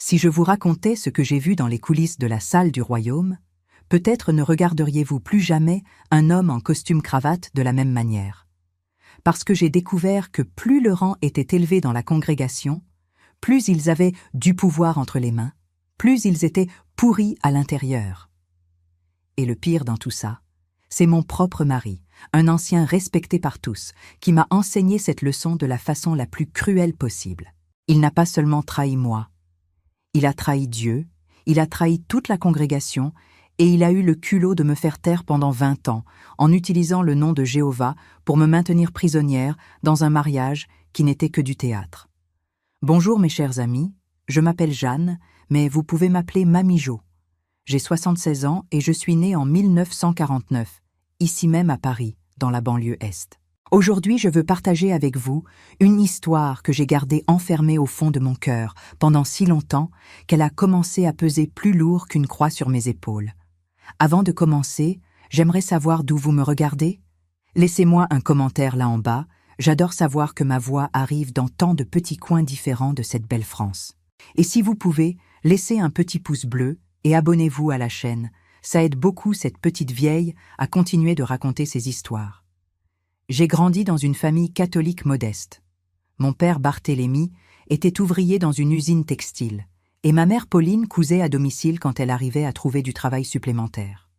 Si je vous racontais ce que j'ai vu dans les coulisses de la salle du royaume, peut-être ne regarderiez-vous plus jamais un homme en costume-cravate de la même manière. Parce que j'ai découvert que plus le rang était élevé dans la congrégation, plus ils avaient du pouvoir entre les mains, plus ils étaient pourris à l'intérieur. Et le pire dans tout ça, c'est mon propre mari, un ancien respecté par tous, qui m'a enseigné cette leçon de la façon la plus cruelle possible. Il n'a pas seulement trahi moi, il a trahi Dieu, il a trahi toute la congrégation, et il a eu le culot de me faire taire pendant 20 ans, en utilisant le nom de Jéhovah pour me maintenir prisonnière dans un mariage qui n'était que du théâtre. Bonjour mes chers amis, je m'appelle Jeanne, mais vous pouvez m'appeler Mamie Jo. J'ai 76 ans et je suis née en 1949, ici même à Paris, dans la banlieue Est. Aujourd'hui, je veux partager avec vous une histoire que j'ai gardée enfermée au fond de mon cœur pendant si longtemps qu'elle a commencé à peser plus lourd qu'une croix sur mes épaules. Avant de commencer, j'aimerais savoir d'où vous me regardez. Laissez-moi un commentaire là en bas, j'adore savoir que ma voix arrive dans tant de petits coins différents de cette belle France. Et si vous pouvez, laissez un petit pouce bleu et abonnez-vous à la chaîne, ça aide beaucoup cette petite vieille à continuer de raconter ses histoires. J'ai grandi dans une famille catholique modeste. Mon père Barthélemy était ouvrier dans une usine textile, et ma mère Pauline cousait à domicile quand elle arrivait à trouver du travail supplémentaire.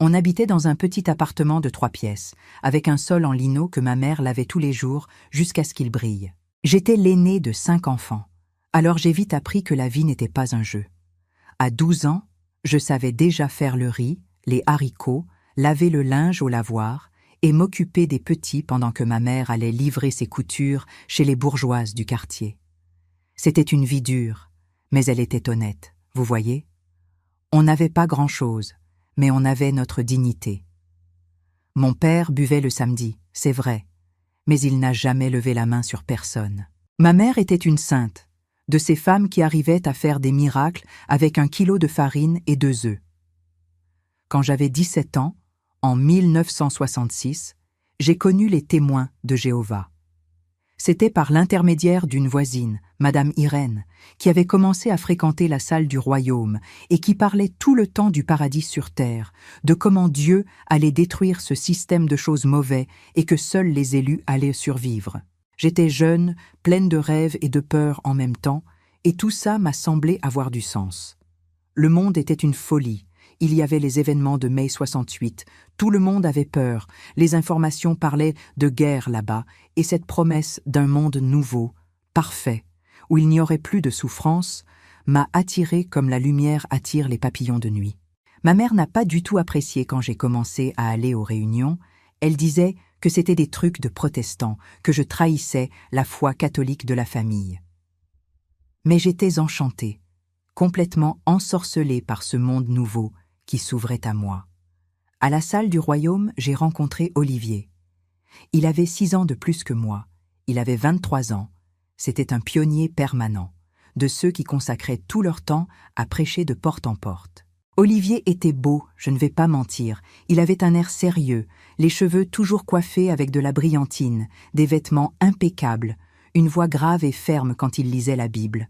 On habitait dans un petit appartement de 3 pièces, avec un sol en lino que ma mère lavait tous les jours jusqu'à ce qu'il brille. J'étais l'aînée de 5 enfants, alors j'ai vite appris que la vie n'était pas un jeu. À 12 ans, je savais déjà faire le riz, les haricots, laver le linge au lavoir, et m'occuper des petits pendant que ma mère allait livrer ses coutures chez les bourgeoises du quartier. C'était une vie dure, mais elle était honnête, vous voyez? On n'avait pas grand-chose, mais on avait notre dignité. Mon père buvait le samedi, c'est vrai, mais il n'a jamais levé la main sur personne. Ma mère était une sainte, de ces femmes qui arrivaient à faire des miracles avec 1 kilo de farine et 2 œufs. Quand j'avais 17 ans, en 1966, j'ai connu les témoins de Jéhovah. C'était par l'intermédiaire d'une voisine, Madame Irène, qui avait commencé à fréquenter la salle du royaume et qui parlait tout le temps du paradis sur terre, de comment Dieu allait détruire ce système de choses mauvais et que seuls les élus allaient survivre. J'étais jeune, pleine de rêves et de peur en même temps, et tout ça m'a semblé avoir du sens. Le monde était une folie. Il y avait les événements de mai 68, tout le monde avait peur, les informations parlaient de guerre là-bas, et cette promesse d'un monde nouveau, parfait, où il n'y aurait plus de souffrance, m'a attirée comme la lumière attire les papillons de nuit. Ma mère n'a pas du tout apprécié quand j'ai commencé à aller aux réunions, elle disait que c'était des trucs de protestants, que je trahissais la foi catholique de la famille. Mais j'étais enchantée, complètement ensorcelée par ce monde nouveau, qui s'ouvrait à moi. À la salle du royaume, j'ai rencontré Olivier. Il avait 6 ans de plus que moi. Il avait 23 ans. C'était un pionnier permanent, de ceux qui consacraient tout leur temps à prêcher de porte en porte. Olivier était beau, je ne vais pas mentir. Il avait un air sérieux, les cheveux toujours coiffés avec de la brillantine, des vêtements impeccables, une voix grave et ferme quand il lisait la Bible.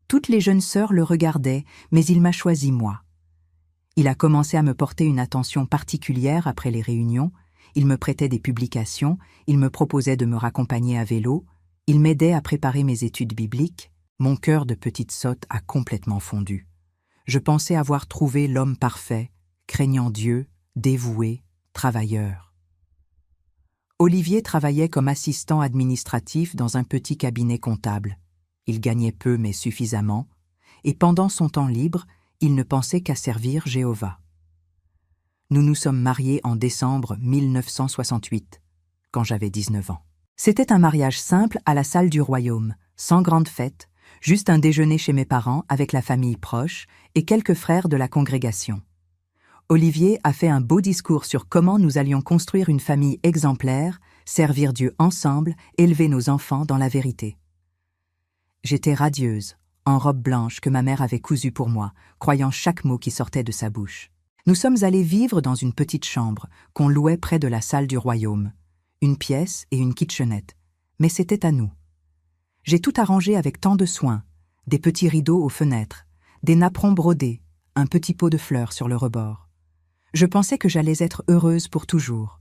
Toutes les jeunes sœurs le regardaient, mais il m'a choisi moi. Il a commencé à me porter une attention particulière après les réunions, il me prêtait des publications, il me proposait de me raccompagner à vélo, il m'aidait à préparer mes études bibliques. Mon cœur de petite sotte a complètement fondu. Je pensais avoir trouvé l'homme parfait, craignant Dieu, dévoué, travailleur. Olivier travaillait comme assistant administratif dans un petit cabinet comptable. Il gagnait peu mais suffisamment, et pendant son temps libre, il ne pensait qu'à servir Jéhovah. Nous nous sommes mariés en décembre 1968, quand j'avais 19 ans. C'était un mariage simple à la salle du royaume, sans grande fête, juste un déjeuner chez mes parents avec la famille proche et quelques frères de la congrégation. Olivier a fait un beau discours sur comment nous allions construire une famille exemplaire, servir Dieu ensemble, élever nos enfants dans la vérité. J'étais radieuse, en robe blanche que ma mère avait cousue pour moi, croyant chaque mot qui sortait de sa bouche. Nous sommes allés vivre dans une petite chambre qu'on louait près de la salle du royaume, une pièce et une kitchenette, mais c'était à nous. J'ai tout arrangé avec tant de soin, des petits rideaux aux fenêtres, des napperons brodés, un petit pot de fleurs sur le rebord. Je pensais que j'allais être heureuse pour toujours.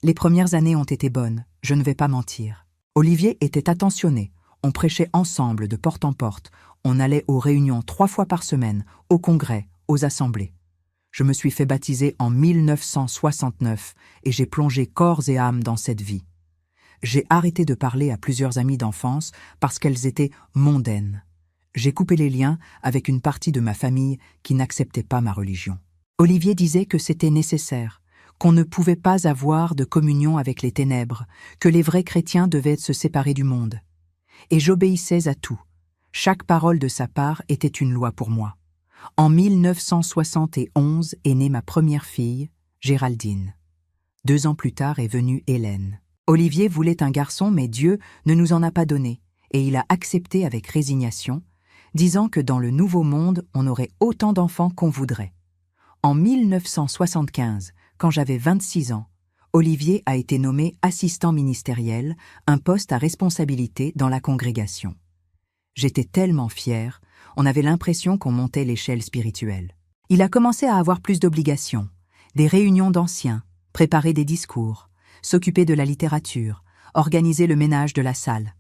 Les premières années ont été bonnes, je ne vais pas mentir. Olivier était attentionné, on prêchait ensemble de porte en porte, on allait aux réunions 3 fois par semaine, au congrès, aux assemblées. Je me suis fait baptiser en 1969 et j'ai plongé corps et âme dans cette vie. J'ai arrêté de parler à plusieurs amies d'enfance parce qu'elles étaient mondaines. J'ai coupé les liens avec une partie de ma famille qui n'acceptait pas ma religion. Olivier disait que c'était nécessaire, qu'on ne pouvait pas avoir de communion avec les ténèbres, que les vrais chrétiens devaient se séparer du monde. Et j'obéissais à tout. Chaque parole de sa part était une loi pour moi. En 1971 est née ma première fille, Géraldine. 2 ans plus tard est venue Hélène. Olivier voulait un garçon, mais Dieu ne nous en a pas donné, et il a accepté avec résignation, disant que dans le nouveau monde, on aurait autant d'enfants qu'on voudrait. En 1975, quand j'avais 26 ans, Olivier a été nommé assistant ministériel, un poste à responsabilité dans la congrégation. J'étais tellement fière, on avait l'impression qu'on montait l'échelle spirituelle. Il a commencé à avoir plus d'obligations, des réunions d'anciens, préparer des discours, s'occuper de la littérature, organiser le ménage de la salle.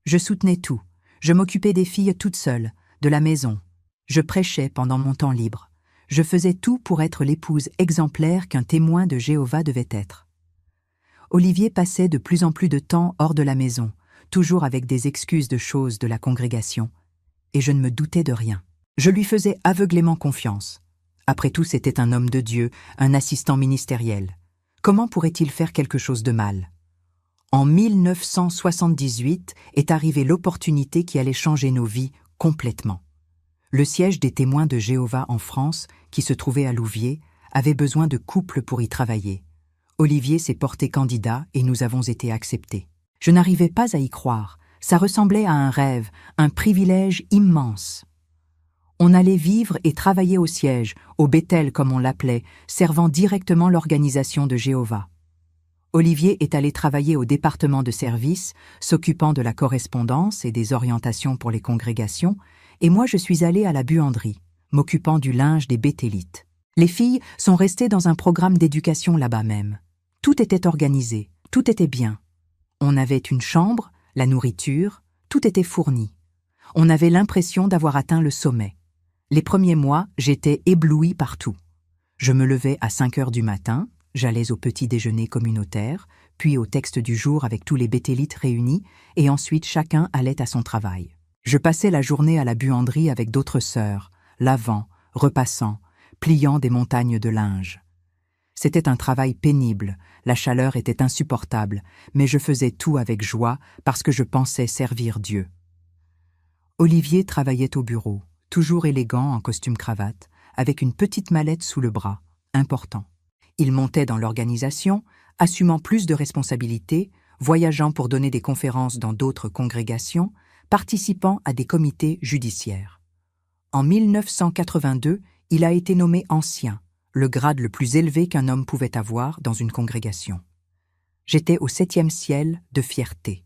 Je soutenais tout, je m'occupais des filles toute seule, de la maison. Je prêchais pendant mon temps libre. Je faisais tout pour être l'épouse exemplaire qu'un témoin de Jéhovah devait être. Olivier passait de plus en plus de temps hors de la maison, toujours avec des excuses de choses de la congrégation, et je ne me doutais de rien. Je lui faisais aveuglément confiance. Après tout, c'était un homme de Dieu, un assistant ministériel. Comment pourrait-il faire quelque chose de mal? En 1978 est arrivée l'opportunité qui allait changer nos vies complètement. Le siège des témoins de Jéhovah en France, qui se trouvait à Louviers, avait besoin de couples pour y travailler. Olivier s'est porté candidat et nous avons été acceptés. Je n'arrivais pas à y croire. Ça ressemblait à un rêve, un privilège immense. On allait vivre et travailler au siège, au Bethel comme on l'appelait, servant directement l'organisation de Jéhovah. Olivier est allé travailler au département de service, s'occupant de la correspondance et des orientations pour les congrégations, et moi je suis allée à la buanderie, m'occupant du linge des béthélites. Les filles sont restées dans un programme d'éducation là-bas même. Tout était organisé, tout était bien. On avait une chambre, la nourriture, tout était fourni. On avait l'impression d'avoir atteint le sommet. Les premiers mois, j'étais éblouie partout. Je me levais à 5 heures du matin, j'allais au petit déjeuner communautaire, puis au texte du jour avec tous les béthélites réunis, et ensuite chacun allait à son travail. Je passais la journée à la buanderie avec d'autres sœurs, lavant, repassant, pliant des montagnes de linge. C'était un travail pénible, la chaleur était insupportable, mais je faisais tout avec joie parce que je pensais servir Dieu. Olivier travaillait au bureau, toujours élégant en costume-cravate, avec une petite mallette sous le bras, important. Il montait dans l'organisation, assumant plus de responsabilités, voyageant pour donner des conférences dans d'autres congrégations, participant à des comités judiciaires. En 1982, il a été nommé ancien, le grade le plus élevé qu'un homme pouvait avoir dans une congrégation. J'étais au 7e ciel de fierté.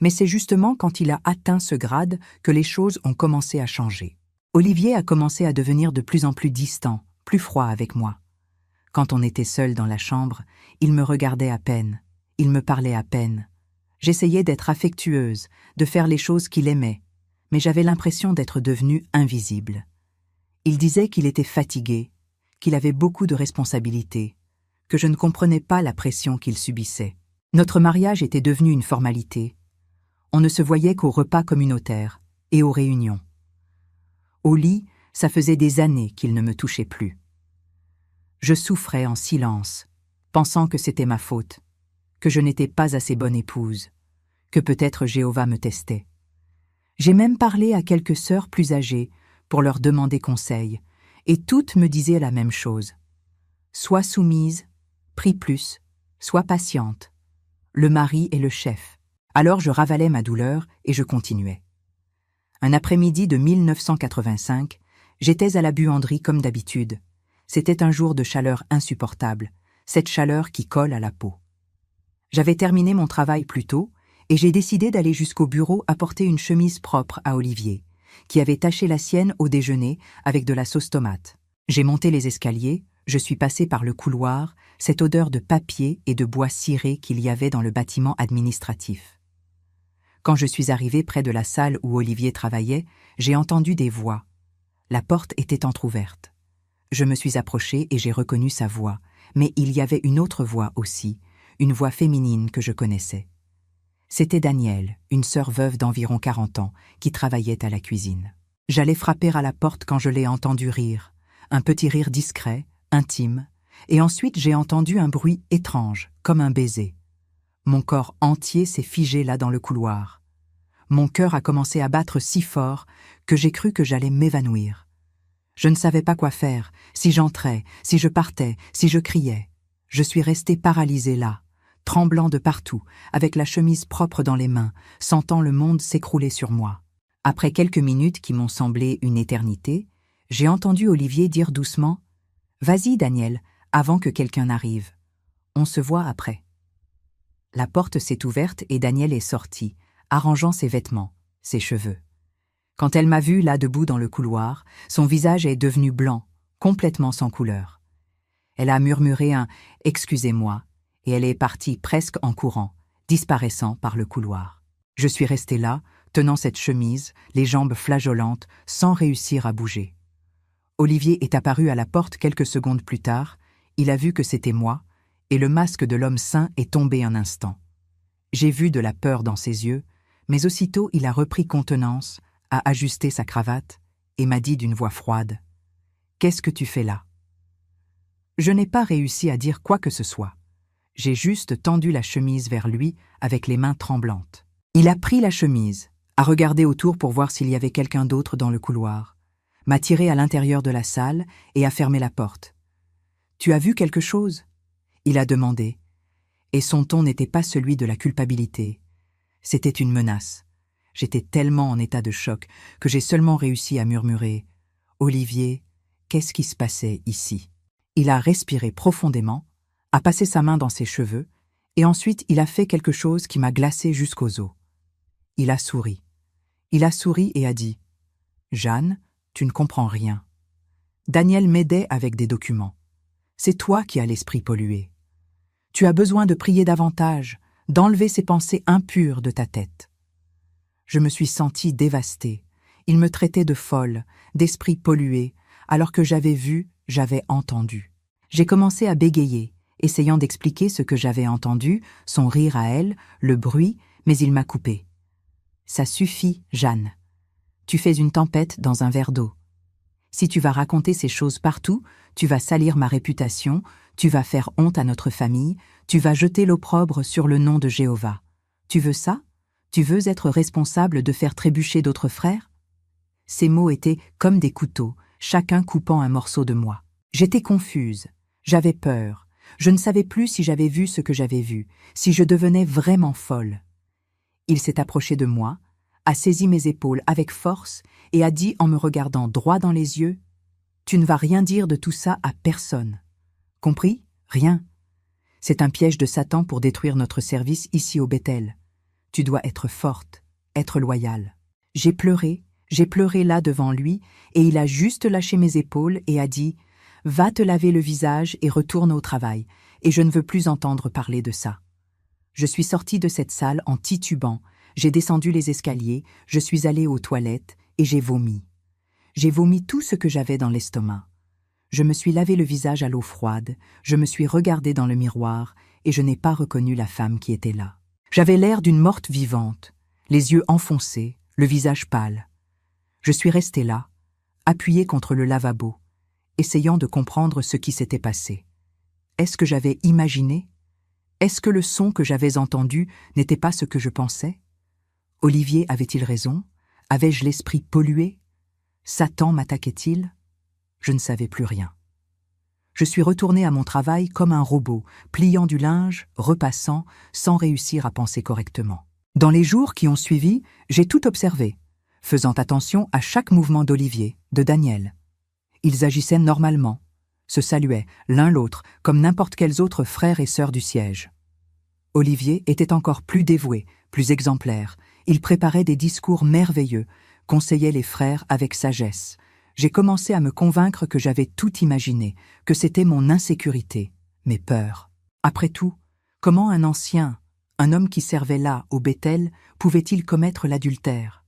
Mais c'est justement quand il a atteint ce grade que les choses ont commencé à changer. Olivier a commencé à devenir de plus en plus distant, plus froid avec moi. Quand on était seul dans la chambre, il me regardait à peine, il me parlait à peine. J'essayais d'être affectueuse, de faire les choses qu'il aimait, mais j'avais l'impression d'être devenue invisible. Il disait qu'il était fatigué, qu'il avait beaucoup de responsabilités, que je ne comprenais pas la pression qu'il subissait. Notre mariage était devenu une formalité. On ne se voyait qu'aux repas communautaires et aux réunions. Au lit, ça faisait des années qu'il ne me touchait plus. Je souffrais en silence, pensant que c'était ma faute, que je n'étais pas assez bonne épouse, que peut-être Jéhovah me testait. J'ai même parlé à quelques sœurs plus âgées pour leur demander conseil, et toutes me disaient la même chose. Sois soumise, prie plus, sois patiente. Le mari est le chef. Alors je ravalais ma douleur et je continuais. Un après-midi de 1985, j'étais à la buanderie comme d'habitude. C'était un jour de chaleur insupportable, cette chaleur qui colle à la peau. J'avais terminé mon travail plus tôt et j'ai décidé d'aller jusqu'au bureau apporter une chemise propre à Olivier, qui avait taché la sienne au déjeuner avec de la sauce tomate. J'ai monté les escaliers, je suis passé par le couloir, cette odeur de papier et de bois ciré qu'il y avait dans le bâtiment administratif. Quand je suis arrivé près de la salle où Olivier travaillait, j'ai entendu des voix. La porte était entr'ouverte. Je me suis approché et j'ai reconnu sa voix, mais il y avait une autre voix aussi, une voix féminine que je connaissais. C'était Danielle, une sœur veuve d'environ 40 ans, qui travaillait à la cuisine. J'allais frapper à la porte quand je l'ai entendu rire, un petit rire discret, intime, et ensuite j'ai entendu un bruit étrange, comme un baiser. Mon corps entier s'est figé là dans le couloir. Mon cœur a commencé à battre si fort que j'ai cru que j'allais m'évanouir. Je ne savais pas quoi faire, si j'entrais, si je partais, si je criais. Je suis resté paralysé là, tremblant de partout, avec la chemise propre dans les mains, sentant le monde s'écrouler sur moi. Après quelques minutes qui m'ont semblé une éternité, j'ai entendu Olivier dire doucement « Vas-y, Daniel, avant que quelqu'un n'arrive. On se voit après. » La porte s'est ouverte et Daniel est sorti, arrangeant ses vêtements, ses cheveux. Quand elle m'a vu là debout dans le couloir, son visage est devenu blanc, complètement sans couleur. Elle a murmuré un « Excusez-moi » et elle est partie presque en courant, disparaissant par le couloir. Je suis resté là, tenant cette chemise, les jambes flageolantes, sans réussir à bouger. Olivier est apparu à la porte quelques secondes plus tard, il a vu que c'était moi, et le masque de l'homme sain est tombé un instant. J'ai vu de la peur dans ses yeux, mais aussitôt il a repris contenance, a ajusté sa cravate, et m'a dit d'une voix froide « Qu'est-ce que tu fais là ?» Je n'ai pas réussi à dire quoi que ce soit. J'ai juste tendu la chemise vers lui avec les mains tremblantes. Il a pris la chemise, a regardé autour pour voir s'il y avait quelqu'un d'autre dans le couloir, m'a tiré à l'intérieur de la salle et a fermé la porte. « Tu as vu quelque chose ?» il a demandé, et son ton n'était pas celui de la culpabilité. C'était une menace. J'étais tellement en état de choc que j'ai seulement réussi à murmurer « Olivier, qu'est-ce qui se passait ici ?» Il a respiré profondément, a passé sa main dans ses cheveux, et ensuite il a fait quelque chose qui m'a glacé jusqu'aux os. Il a souri. Il a souri et a dit « Jeanne, tu ne comprends rien. Daniel m'aidait avec des documents. C'est toi qui as l'esprit pollué. Tu as besoin de prier davantage, d'enlever ces pensées impures de ta tête. » Je me suis sentie dévastée. Il me traitait de folle, d'esprit pollué, alors que j'avais vu, j'avais entendu. J'ai commencé à bégayer, essayant d'expliquer ce que j'avais entendu, son rire à elle, le bruit, mais il m'a coupé. « Ça suffit, Jeanne. Tu fais une tempête dans un verre d'eau. Si tu vas raconter ces choses partout, tu vas salir ma réputation, tu vas faire honte à notre famille, tu vas jeter l'opprobre sur le nom de Jéhovah. Tu veux ça ? Tu veux être responsable de faire trébucher d'autres frères ?» Ces mots étaient comme des couteaux, chacun coupant un morceau de moi. J'étais confuse, j'avais peur, je ne savais plus si j'avais vu ce que j'avais vu, si je devenais vraiment folle. Il s'est approché de moi, a saisi mes épaules avec force et a dit en me regardant droit dans les yeux « Tu ne vas rien dire de tout ça à personne. Compris ? Rien. C'est un piège de Satan pour détruire notre service ici au Bethel. Tu dois être forte, être loyale. » J'ai pleuré là devant lui et il a juste lâché mes épaules et a dit « Va te laver le visage et retourne au travail, et je ne veux plus entendre parler de ça. » Je suis sortie de cette salle en titubant, j'ai descendu les escaliers, je suis allée aux toilettes et j'ai vomi. J'ai vomi tout ce que j'avais dans l'estomac. Je me suis lavé le visage à l'eau froide, je me suis regardée dans le miroir et je n'ai pas reconnu la femme qui était là. J'avais l'air d'une morte vivante, les yeux enfoncés, le visage pâle. Je suis restée là, appuyée contre le lavabo, essayant de comprendre ce qui s'était passé. Est-ce que j'avais imaginé ? Est-ce que le son que j'avais entendu n'était pas ce que je pensais ? Olivier avait-il raison ? Avais-je l'esprit pollué ? Satan m'attaquait-il ? Je ne savais plus rien. Je suis retournée à mon travail comme un robot, pliant du linge, repassant, sans réussir à penser correctement. Dans les jours qui ont suivi, j'ai tout observé, faisant attention à chaque mouvement d'Olivier, de Daniel. Ils agissaient normalement, se saluaient l'un l'autre comme n'importe quels autres frères et sœurs du siège. Olivier était encore plus dévoué, plus exemplaire. Il préparait des discours merveilleux, conseillait les frères avec sagesse. J'ai commencé à me convaincre que j'avais tout imaginé, que c'était mon insécurité, mes peurs. Après tout, comment un ancien, un homme qui servait là, au Béthel, pouvait-il commettre l'adultère?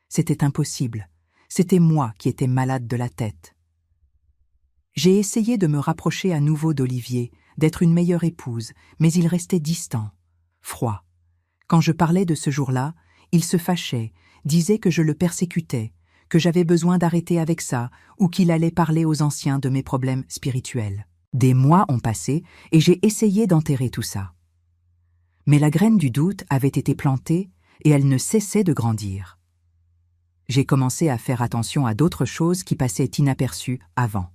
C'était impossible. C'était moi qui étais malade de la tête. J'ai essayé de me rapprocher à nouveau d'Olivier, d'être une meilleure épouse, mais il restait distant, froid. Quand je parlais de ce jour-là, il se fâchait, disait que je le persécutais, que j'avais besoin d'arrêter avec ça, ou qu'il allait parler aux anciens de mes problèmes spirituels. Des mois ont passé, et j'ai essayé d'enterrer tout ça. Mais la graine du doute avait été plantée, et elle ne cessait de grandir. J'ai commencé à faire attention à d'autres choses qui passaient inaperçues avant.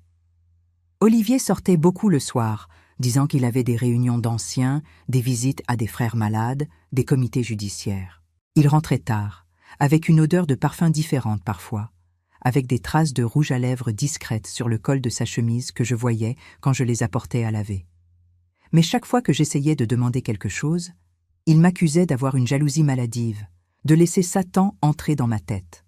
Olivier sortait beaucoup le soir, disant qu'il avait des réunions d'anciens, des visites à des frères malades, des comités judiciaires. Il rentrait tard, avec une odeur de parfum différente parfois, avec des traces de rouge à lèvres discrètes sur le col de sa chemise que je voyais quand je les apportais à laver. Mais chaque fois que j'essayais de demander quelque chose, il m'accusait d'avoir une jalousie maladive, de laisser Satan entrer dans ma tête.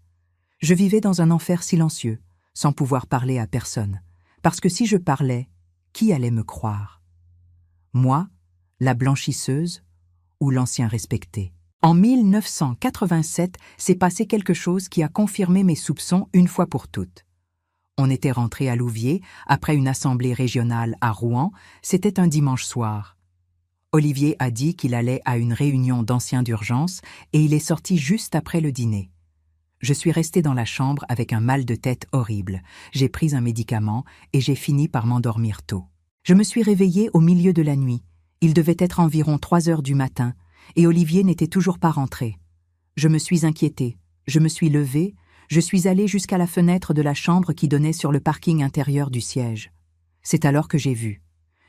Je vivais dans un enfer silencieux, sans pouvoir parler à personne, parce que si je parlais, qui allait me croire? Moi, la blanchisseuse ou l'ancien respecté? En 1987, s'est passé quelque chose qui a confirmé mes soupçons une fois pour toutes. On était rentré à Louviers, après une assemblée régionale à Rouen, c'était un dimanche soir. Olivier a dit qu'il allait à une réunion d'anciens d'urgence et il est sorti juste après le dîner. Je suis restée dans la chambre avec un mal de tête horrible. J'ai pris un médicament et j'ai fini par m'endormir tôt. Je me suis réveillée au milieu de la nuit. Il devait être environ 3 heures du matin et Olivier n'était toujours pas rentré. Je me suis inquiétée. Je me suis levée. Je suis allée jusqu'à la fenêtre de la chambre qui donnait sur le parking intérieur du siège. C'est alors que j'ai vu.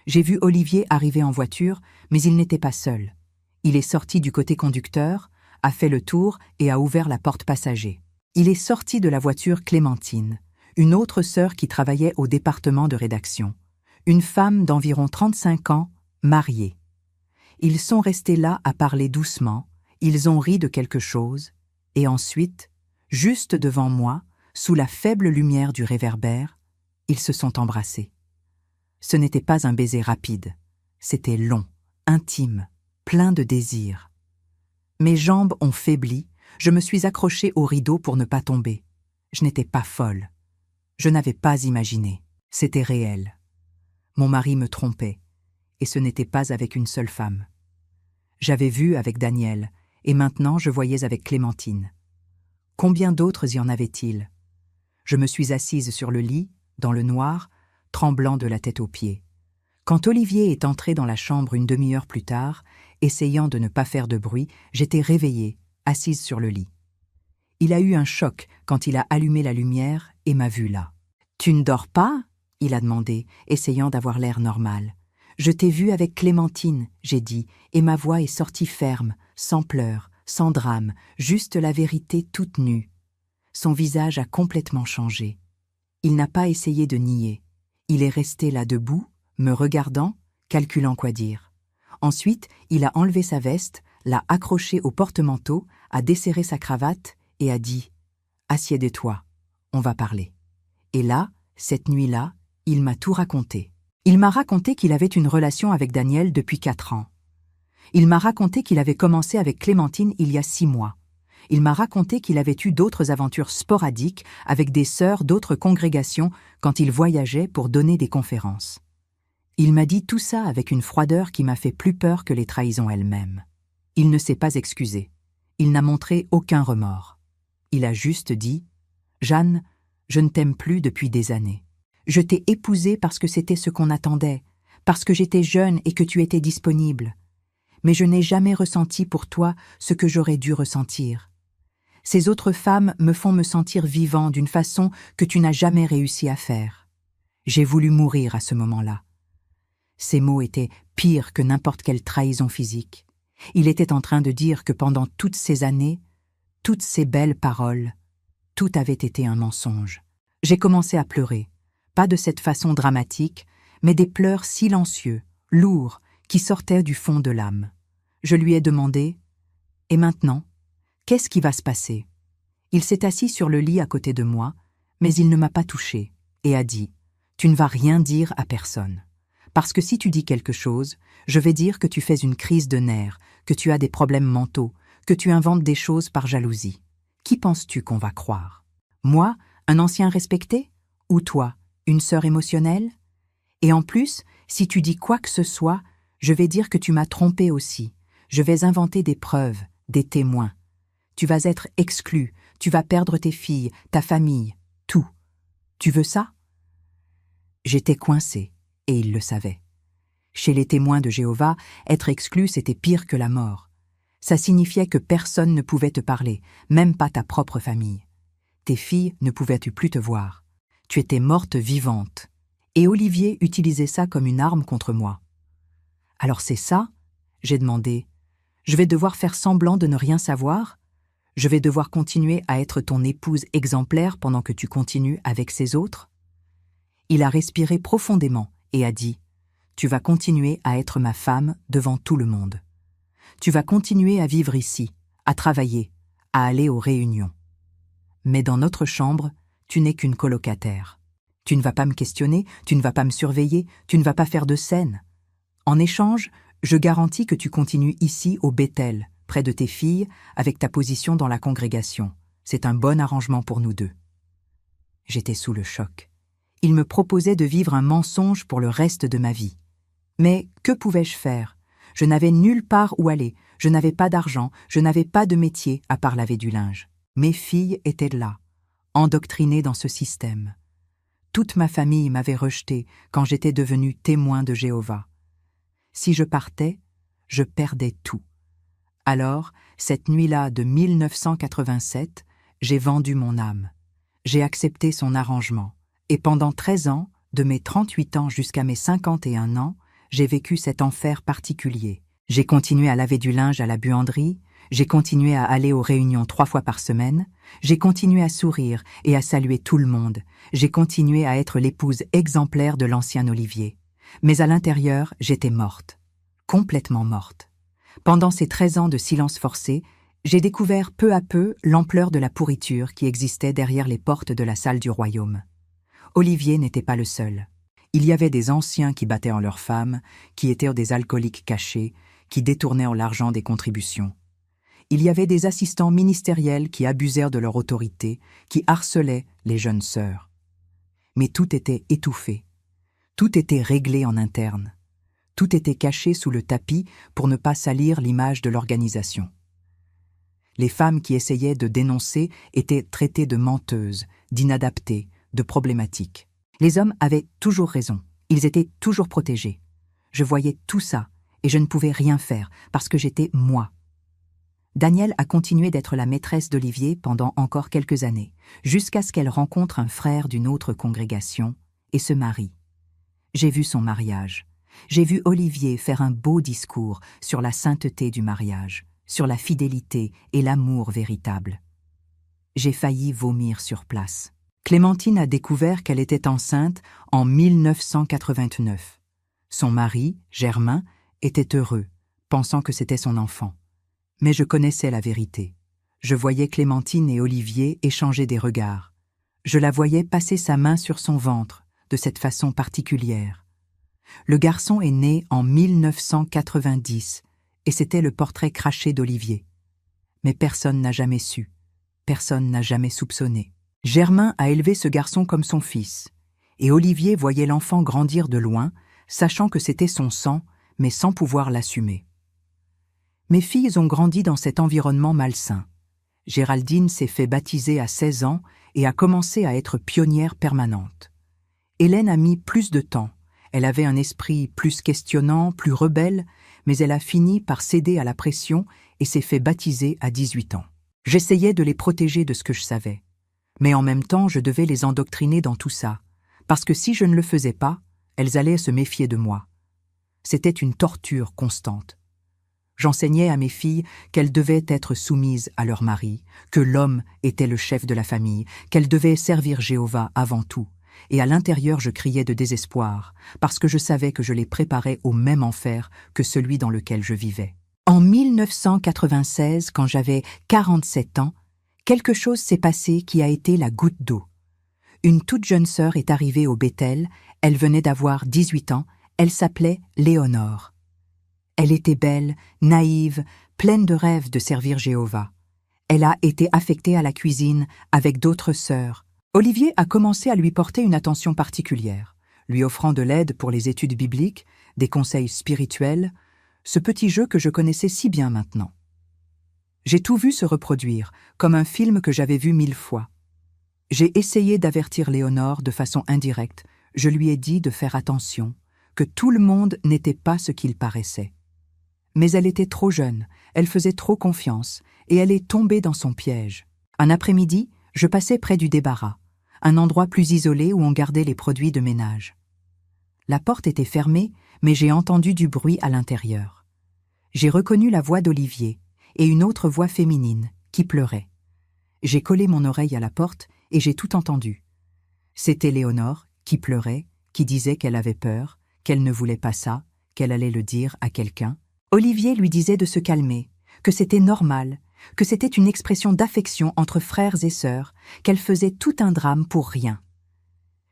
J'ai vu Olivier arriver en voiture, mais il n'était pas seul. Il est sorti du côté conducteur, a fait le tour et a ouvert la porte passager. Il est sorti de la voiture Clémentine, une autre sœur qui travaillait au département de rédaction, une femme d'environ 35 ans, mariée. Ils sont restés là à parler doucement, ils ont ri de quelque chose, et ensuite, juste devant moi, sous la faible lumière du réverbère, ils se sont embrassés. Ce n'était pas un baiser rapide, c'était long, intime, plein de désir. Mes jambes ont faibli, je me suis accrochée au rideau pour ne pas tomber. Je n'étais pas folle. Je n'avais pas imaginé. C'était réel. Mon mari me trompait, et ce n'était pas avec une seule femme. J'avais vu avec Daniel, et maintenant je voyais avec Clémentine. Combien d'autres y en avait-il? Je me suis assise sur le lit, dans le noir, tremblant de la tête aux pieds. Quand Olivier est entré dans la chambre une demi-heure plus tard, essayant de ne pas faire de bruit, j'étais réveillée, assise sur le lit. Il a eu un choc quand il a allumé la lumière et m'a vue là. « Tu ne dors pas ?» il a demandé, essayant d'avoir l'air normal. « Je t'ai vue avec Clémentine, » j'ai dit, et ma voix est sortie ferme, sans pleurs, sans drame, juste la vérité toute nue. Son visage a complètement changé. Il n'a pas essayé de nier. Il est resté là debout, me regardant, calculant quoi dire. Ensuite, il a enlevé sa veste, l'a accrochée au porte-manteau, a desserré sa cravate et a dit « Assieds-toi, on va parler. » Et là, cette nuit-là, il m'a tout raconté. Il m'a raconté qu'il avait une relation avec Daniel depuis 4 ans. Il m'a raconté qu'il avait commencé avec Clémentine il y a 6 mois. Il m'a raconté qu'il avait eu d'autres aventures sporadiques avec des sœurs d'autres congrégations quand il voyageait pour donner des conférences. Il m'a dit tout ça avec une froideur qui m'a fait plus peur que les trahisons elles-mêmes. Il ne s'est pas excusé. Il n'a montré aucun remords. Il a juste dit « Jeanne, je ne t'aime plus depuis des années. Je t'ai épousée parce que c'était ce qu'on attendait, parce que j'étais jeune et que tu étais disponible. Mais je n'ai jamais ressenti pour toi ce que j'aurais dû ressentir. Ces autres femmes me font me sentir vivant d'une façon que tu n'as jamais réussi à faire. J'ai voulu mourir à ce moment-là. » Ces mots étaient pires que n'importe quelle trahison physique. Il était en train de dire que pendant toutes ces années, toutes ces belles paroles, tout avait été un mensonge. J'ai commencé à pleurer, pas de cette façon dramatique, mais des pleurs silencieux, lourds, qui sortaient du fond de l'âme. Je lui ai demandé « Et maintenant, qu'est-ce qui va se passer ?» Il s'est assis sur le lit à côté de moi, mais il ne m'a pas touché, et a dit « Tu ne vas rien dire à personne. Parce que si tu dis quelque chose, je vais dire que tu fais une crise de nerfs, que tu as des problèmes mentaux, que tu inventes des choses par jalousie. Qui penses-tu qu'on va croire? Moi, un ancien respecté? Ou toi, une sœur émotionnelle? Et en plus, si tu dis quoi que ce soit, je vais dire que tu m'as trompé aussi. Je vais inventer des preuves, des témoins. Tu vas être exclu, tu vas perdre tes filles, ta famille, tout. Tu veux ça? » J'étais coincé, et il le savait. Chez les témoins de Jéhovah, être exclu, c'était pire que la mort. Ça signifiait que personne ne pouvait te parler, même pas ta propre famille. Tes filles ne pouvaient plus te voir. Tu étais morte vivante. Et Olivier utilisait ça comme une arme contre moi. « Alors c'est ça ?» j'ai demandé. « Je vais devoir faire semblant de ne rien savoir? Je vais devoir continuer à être ton épouse exemplaire pendant que tu continues avec ces autres ?» Il a respiré profondément et a dit « Tu vas continuer à être ma femme devant tout le monde. Tu vas continuer à vivre ici, à travailler, à aller aux réunions. Mais dans notre chambre, tu n'es qu'une colocataire. Tu ne vas pas me questionner, tu ne vas pas me surveiller, tu ne vas pas faire de scène. En échange, je garantis que tu continues ici au Bethel, près de tes filles, avec ta position dans la congrégation. C'est un bon arrangement pour nous deux. » J'étais sous le choc. Il me proposait de vivre un mensonge pour le reste de ma vie. Mais que pouvais-je faire? Je n'avais nulle part où aller, je n'avais pas d'argent, je n'avais pas de métier à part laver du linge. Mes filles étaient là, endoctrinées dans ce système. Toute ma famille m'avait rejeté quand j'étais devenu témoin de Jéhovah. Si je partais, je perdais tout. Alors, cette nuit-là de 1987, j'ai vendu mon âme. J'ai accepté son arrangement. Et pendant 13 ans, de mes 38 ans jusqu'à mes 51 ans, j'ai vécu cet enfer particulier. J'ai continué à laver du linge à la buanderie, j'ai continué à aller aux réunions 3 fois par semaine, j'ai continué à sourire et à saluer tout le monde, j'ai continué à être l'épouse exemplaire de l'ancien Olivier. Mais à l'intérieur, j'étais morte, complètement morte. Pendant ces 13 ans de silence forcé, j'ai découvert peu à peu l'ampleur de la pourriture qui existait derrière les portes de la salle du royaume. Olivier n'était pas le seul. Il y avait des anciens qui battaient en leurs femmes, qui étaient des alcooliques cachés, qui détournaient en l'argent des contributions. Il y avait des assistants ministériels qui abusèrent de leur autorité, qui harcelaient les jeunes sœurs. Mais tout était étouffé. Tout était réglé en interne. Tout était caché sous le tapis pour ne pas salir l'image de l'organisation. Les femmes qui essayaient de dénoncer étaient traitées de menteuses, d'inadaptées, de problématiques. Les hommes avaient toujours raison, ils étaient toujours protégés. Je voyais tout ça, et je ne pouvais rien faire, parce que j'étais moi. Danielle a continué d'être la maîtresse d'Olivier pendant encore quelques années, jusqu'à ce qu'elle rencontre un frère d'une autre congrégation et se marie. J'ai vu son mariage. J'ai vu Olivier faire un beau discours sur la sainteté du mariage, sur la fidélité et l'amour véritable. J'ai failli vomir sur place. Clémentine a découvert qu'elle était enceinte en 1989. Son mari, Germain, était heureux, pensant que c'était son enfant. Mais je connaissais la vérité. Je voyais Clémentine et Olivier échanger des regards. Je la voyais passer sa main sur son ventre, de cette façon particulière. Le garçon est né en 1990, et c'était le portrait craché d'Olivier. Mais personne n'a jamais su, personne n'a jamais soupçonné. Germain a élevé ce garçon comme son fils, et Olivier voyait l'enfant grandir de loin, sachant que c'était son sang, mais sans pouvoir l'assumer. Mes filles ont grandi dans cet environnement malsain. Géraldine s'est fait baptiser à 16 ans et a commencé à être pionnière permanente. Hélène a mis plus de temps. Elle avait un esprit plus questionnant, plus rebelle, mais elle a fini par céder à la pression et s'est fait baptiser à 18 ans. J'essayais de les protéger de ce que je savais. Mais en même temps, je devais les endoctriner dans tout ça, parce que si je ne le faisais pas, elles allaient se méfier de moi. C'était une torture constante. J'enseignais à mes filles qu'elles devaient être soumises à leur mari, que l'homme était le chef de la famille, qu'elles devaient servir Jéhovah avant tout. Et à l'intérieur, je criais de désespoir, parce que je savais que je les préparais au même enfer que celui dans lequel je vivais. En 1996, quand j'avais 47 ans, quelque chose s'est passé qui a été la goutte d'eau. Une toute jeune sœur est arrivée au Bethel, elle venait d'avoir 18 ans, elle s'appelait Léonore. Elle était belle, naïve, pleine de rêves de servir Jéhovah. Elle a été affectée à la cuisine avec d'autres sœurs. Olivier a commencé à lui porter une attention particulière, lui offrant de l'aide pour les études bibliques, des conseils spirituels, ce petit jeu que je connaissais si bien maintenant. J'ai tout vu se reproduire, comme un film que j'avais vu 1000 fois. J'ai essayé d'avertir Léonore de façon indirecte, je lui ai dit de faire attention, que tout le monde n'était pas ce qu'il paraissait. Mais elle était trop jeune, elle faisait trop confiance, et elle est tombée dans son piège. Un après-midi, je passais près du débarras, un endroit plus isolé où on gardait les produits de ménage. La porte était fermée, mais j'ai entendu du bruit à l'intérieur. J'ai reconnu la voix d'Olivier et une autre voix féminine, qui pleurait. J'ai collé mon oreille à la porte et j'ai tout entendu. C'était Léonore, qui pleurait, qui disait qu'elle avait peur, qu'elle ne voulait pas ça, qu'elle allait le dire à quelqu'un. Olivier lui disait de se calmer, que c'était normal, que c'était une expression d'affection entre frères et sœurs, qu'elle faisait tout un drame pour rien.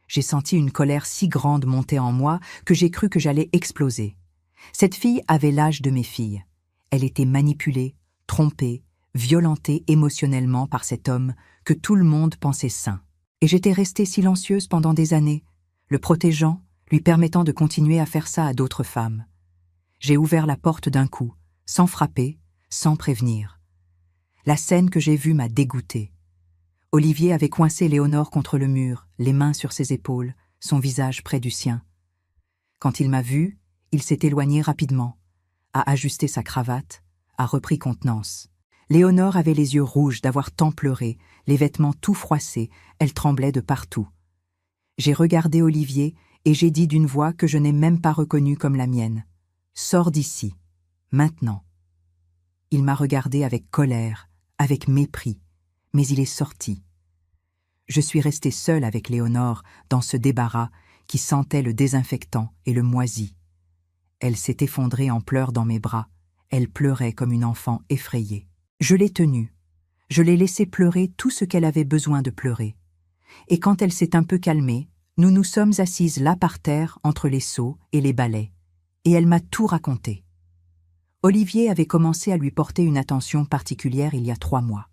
J'ai senti une colère si grande monter en moi que j'ai cru que j'allais exploser. Cette fille avait l'âge de mes filles. Elle était manipulée, trompée, violentée émotionnellement par cet homme que tout le monde pensait sain. Et j'étais restée silencieuse pendant des années, le protégeant, lui permettant de continuer à faire ça à d'autres femmes. J'ai ouvert la porte d'un coup, sans frapper, sans prévenir. La scène que j'ai vue m'a dégoûtée. Olivier avait coincé Léonore contre le mur, les mains sur ses épaules, son visage près du sien. Quand il m'a vue, il s'est éloigné rapidement, a ajusté sa cravate, a repris contenance. Léonore avait les yeux rouges d'avoir tant pleuré, les vêtements tout froissés, elle tremblait de partout. J'ai regardé Olivier et j'ai dit d'une voix que je n'ai même pas reconnue comme la mienne. « Sors d'ici, maintenant !» Il m'a regardé avec colère, avec mépris, mais il est sorti. Je suis restée seule avec Léonore dans ce débarras qui sentait le désinfectant et le moisi. Elle s'est effondrée en pleurs dans mes bras, elle pleurait comme une enfant effrayée. Je l'ai tenue, je l'ai laissée pleurer tout ce qu'elle avait besoin de pleurer. Et quand elle s'est un peu calmée, nous nous sommes assises là par terre entre les seaux et les balais, et elle m'a tout raconté. Olivier avait commencé à lui porter une attention particulière il y a 3 mois.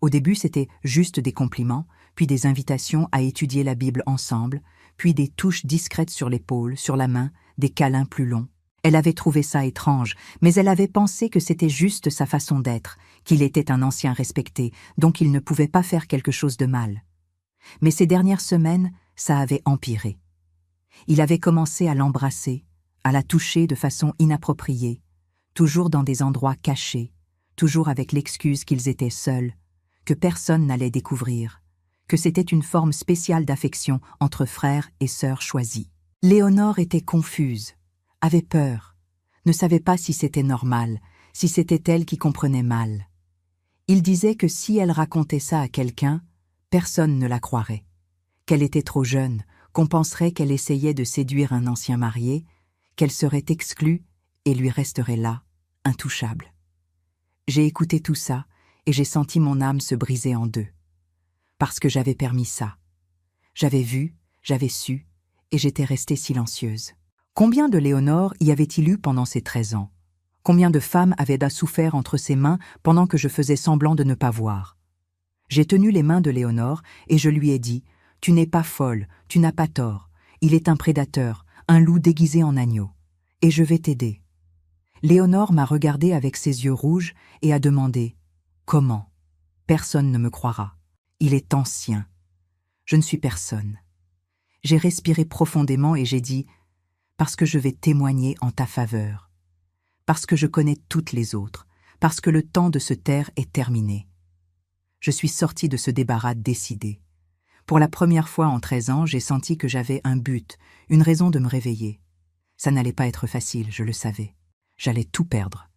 Au début, c'était juste des compliments, puis des invitations à étudier la Bible ensemble, puis des touches discrètes sur l'épaule, sur la main, des câlins plus longs. Elle avait trouvé ça étrange, mais elle avait pensé que c'était juste sa façon d'être, qu'il était un ancien respecté, donc il ne pouvait pas faire quelque chose de mal. Mais ces dernières semaines, ça avait empiré. Il avait commencé à l'embrasser, à la toucher de façon inappropriée, toujours dans des endroits cachés, toujours avec l'excuse qu'ils étaient seuls, que personne n'allait découvrir, que c'était une forme spéciale d'affection entre frères et sœurs choisis. Léonore était confuse, avait peur, ne savait pas si c'était normal, si c'était elle qui comprenait mal. Il disait que si elle racontait ça à quelqu'un, personne ne la croirait, qu'elle était trop jeune, qu'on penserait qu'elle essayait de séduire un ancien marié, qu'elle serait exclue et lui resterait là, intouchable. J'ai écouté tout ça et j'ai senti mon âme se briser en deux. Parce que j'avais permis ça. J'avais vu, j'avais su, et j'étais restée silencieuse. Combien de Léonore y avait-il eu pendant ces 13 ans? Combien de femmes avaient souffert entre ses mains pendant que je faisais semblant de ne pas voir? J'ai tenu les mains de Léonore et je lui ai dit « Tu n'es pas folle, tu n'as pas tort. Il est un prédateur, un loup déguisé en agneau. Et je vais t'aider. » Léonore m'a regardée avec ses yeux rouges et a demandé « Comment ? Personne ne me croira. Il est ancien. Je ne suis personne. » J'ai respiré profondément et j'ai dit « Parce que je vais témoigner en ta faveur. Parce que je connais toutes les autres. Parce que le temps de se taire est terminé. » Je suis sortie de ce débarras décidée. Pour la première fois en 13 ans, j'ai senti que j'avais un but, une raison de me réveiller. Ça n'allait pas être facile, je le savais. J'allais tout perdre.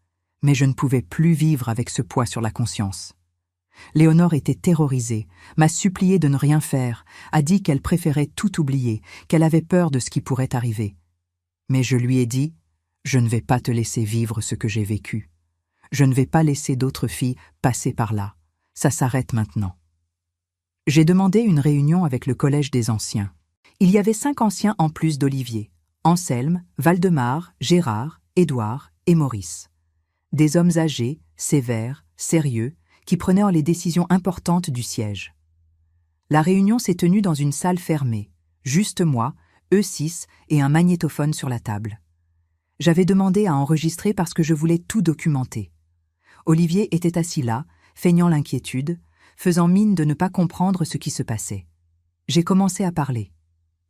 Mais je ne pouvais plus vivre avec ce poids sur la conscience. Léonore était terrorisée, m'a supplié de ne rien faire, a dit qu'elle préférait tout oublier, qu'elle avait peur de ce qui pourrait arriver. Mais je lui ai dit « Je ne vais pas te laisser vivre ce que j'ai vécu. Je ne vais pas laisser d'autres filles passer par là. Ça s'arrête maintenant. J'ai demandé une réunion avec le collège des anciens. Il y avait 5 anciens en plus d'Olivier: Anselme, Valdemar, Gérard, Édouard et Maurice. Des hommes âgés, sévères, sérieux, qui prenaient les décisions importantes du siège. La réunion s'est tenue dans une salle fermée, juste moi, eux 6 et un magnétophone sur la table. J'avais demandé à enregistrer parce que je voulais tout documenter. Olivier était assis là, feignant l'inquiétude, faisant mine de ne pas comprendre ce qui se passait. J'ai commencé à parler.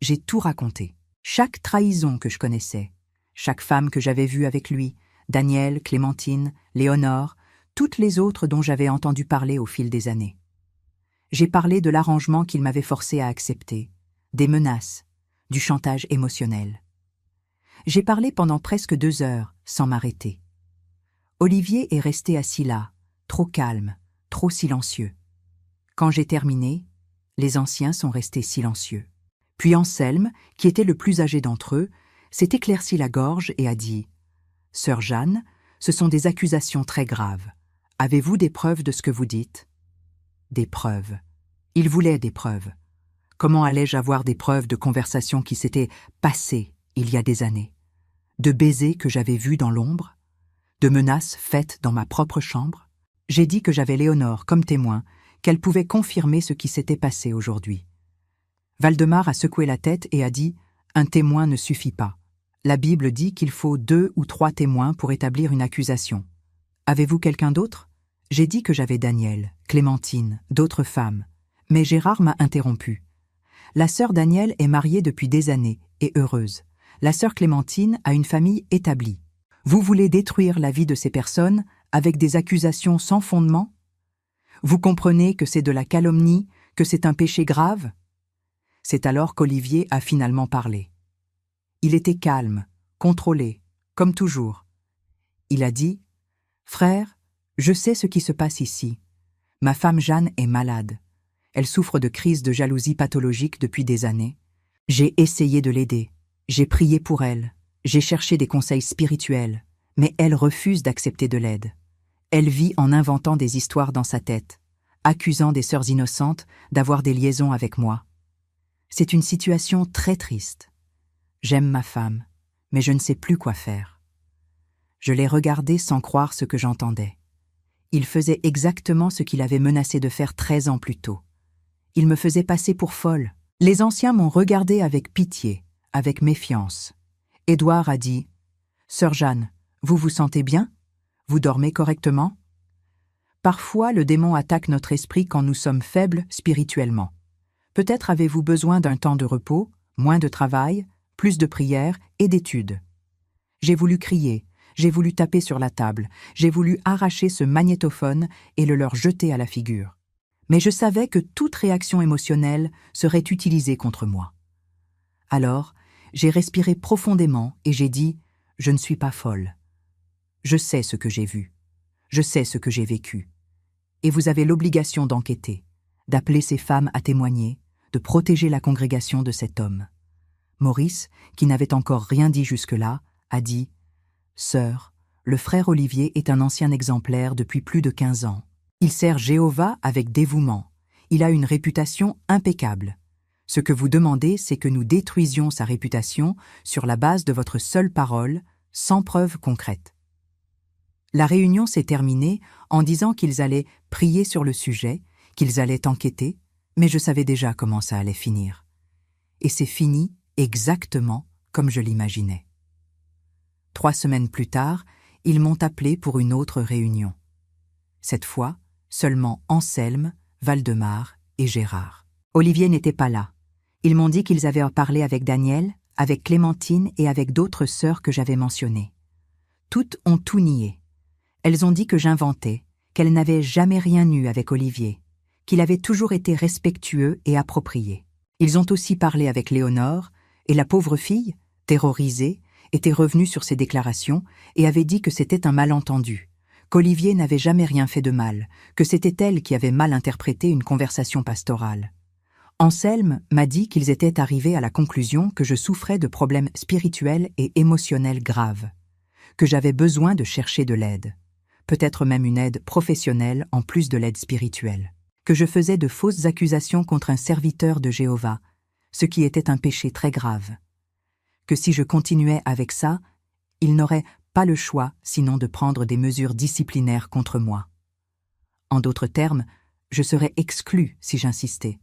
J'ai tout raconté. Chaque trahison que je connaissais, chaque femme que j'avais vue avec lui, Daniel, Clémentine, Léonore, toutes les autres dont j'avais entendu parler au fil des années. J'ai parlé de l'arrangement qu'il m'avait forcé à accepter, des menaces, du chantage émotionnel. J'ai parlé pendant presque 2 heures, sans m'arrêter. Olivier est resté assis là, trop calme, trop silencieux. Quand j'ai terminé, les anciens sont restés silencieux. Puis Anselme, qui était le plus âgé d'entre eux, s'est éclairci la gorge et a dit « Sœur Jeanne, ce sont des accusations très graves. Avez-vous des preuves de ce que vous dites ?» Des preuves. Il voulait des preuves. Comment allais-je avoir des preuves de conversations qui s'étaient passées il y a des années? De baisers que j'avais vus dans l'ombre? De menaces faites dans ma propre chambre? J'ai dit que j'avais Léonore comme témoin, qu'elle pouvait confirmer ce qui s'était passé aujourd'hui. Valdemar a secoué la tête et a dit « Un témoin ne suffit pas. La Bible dit qu'il faut 2 ou 3 témoins pour établir une accusation. Avez-vous quelqu'un d'autre ?» J'ai dit que j'avais Daniel, Clémentine, d'autres femmes. Mais Gérard m'a interrompu. La sœur Daniel est mariée depuis des années et heureuse. La sœur Clémentine a une famille établie. Vous voulez détruire la vie de ces personnes avec des accusations sans fondement? Vous comprenez que c'est de la calomnie, que c'est un péché grave? C'est alors qu'Olivier a finalement parlé. Il était calme, contrôlé, comme toujours. Il a dit « Frère, je sais ce qui se passe ici. Ma femme Jeanne est malade. Elle souffre de crises de jalousie pathologique depuis des années. J'ai essayé de l'aider. J'ai prié pour elle. J'ai cherché des conseils spirituels. Mais elle refuse d'accepter de l'aide. Elle vit en inventant des histoires dans sa tête, accusant des sœurs innocentes d'avoir des liaisons avec moi. C'est une situation très triste. J'aime ma femme, mais je ne sais plus quoi faire. » Je l'ai regardé sans croire ce que j'entendais. Il faisait exactement ce qu'il avait menacé de faire 13 ans plus tôt. Il me faisait passer pour folle. Les anciens m'ont regardé avec pitié, avec méfiance. Édouard a dit « Sœur Jeanne, vous vous sentez bien? Vous dormez correctement? » Parfois, le démon attaque notre esprit quand nous sommes faibles spirituellement. Peut-être avez-vous besoin d'un temps de repos, moins de travail, plus de prières et d'études. J'ai voulu crier, j'ai voulu taper sur la table, j'ai voulu arracher ce magnétophone et le leur jeter à la figure. Mais je savais que toute réaction émotionnelle serait utilisée contre moi. Alors, j'ai respiré profondément et j'ai dit « Je ne suis pas folle. Je sais ce que j'ai vu. Je sais ce que j'ai vécu. Et vous avez l'obligation d'enquêter, d'appeler ces femmes à témoigner, de protéger la congrégation de cet homme. » Maurice, qui n'avait encore rien dit jusque-là, a dit « Sœur, le frère Olivier est un ancien exemplaire depuis plus de 15 ans. Il sert Jéhovah avec dévouement. Il a une réputation impeccable. Ce que vous demandez, c'est que nous détruisions sa réputation sur la base de votre seule parole, sans preuve concrète. » La réunion s'est terminée en disant qu'ils allaient prier sur le sujet, qu'ils allaient enquêter, mais je savais déjà comment ça allait finir. Et c'est fini exactement comme je l'imaginais. 3 semaines plus tard, ils m'ont appelé pour une autre réunion. Cette fois, seulement Anselme, Valdemar et Gérard. Olivier n'était pas là. Ils m'ont dit qu'ils avaient parlé avec Daniel, avec Clémentine et avec d'autres sœurs que j'avais mentionnées. Toutes ont tout nié. Elles ont dit que j'inventais, qu'elles n'avaient jamais rien eu avec Olivier, qu'il avait toujours été respectueux et approprié. Ils ont aussi parlé avec Léonore, et la pauvre fille, terrorisée, était revenue sur ses déclarations et avait dit que c'était un malentendu, qu'Olivier n'avait jamais rien fait de mal, que c'était elle qui avait mal interprété une conversation pastorale. Anselme m'a dit qu'ils étaient arrivés à la conclusion que je souffrais de problèmes spirituels et émotionnels graves, que j'avais besoin de chercher de l'aide. peut-être même une aide professionnelle en plus de l'aide spirituelle, que je faisais de fausses accusations contre un serviteur de Jéhovah, ce qui était un péché très grave, que si je continuais avec ça, il n'aurait pas le choix sinon de prendre des mesures disciplinaires contre moi. En d'autres termes, je serais exclue si j'insistais.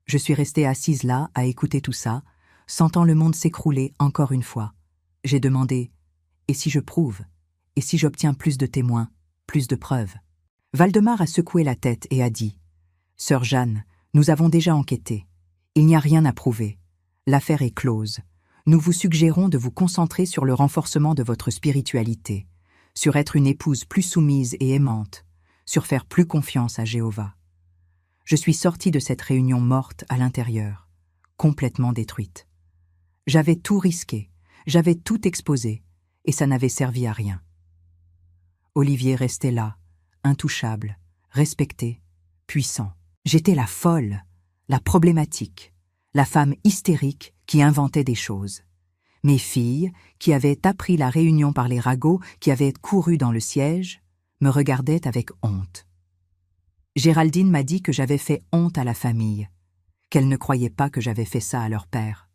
Je suis restée assise là à écouter tout ça, sentant le monde s'écrouler encore une fois. J'ai demandé « Et si je prouve? Et si j'obtiens plus de témoins, plus de preuves ?» Valdemar a secoué la tête et a dit « Sœur Jeanne, nous avons déjà enquêté. Il n'y a rien à prouver. L'affaire est close. Nous vous suggérons de vous concentrer sur le renforcement de votre spiritualité, sur être une épouse plus soumise et aimante, sur faire plus confiance à Jéhovah. » Je suis sortie de cette réunion morte à l'intérieur, complètement détruite. J'avais tout risqué, j'avais tout exposé, et ça n'avait servi à rien. Olivier restait là, intouchable, respecté, puissant. J'étais la folle, la problématique, la femme hystérique qui inventait des choses. Mes filles, qui avaient appris la réunion par les ragots, qui avaient couru dans le siège, me regardaient avec honte. Géraldine m'a dit que j'avais fait honte à la famille, qu'elle ne croyait pas que j'avais fait ça à leur père.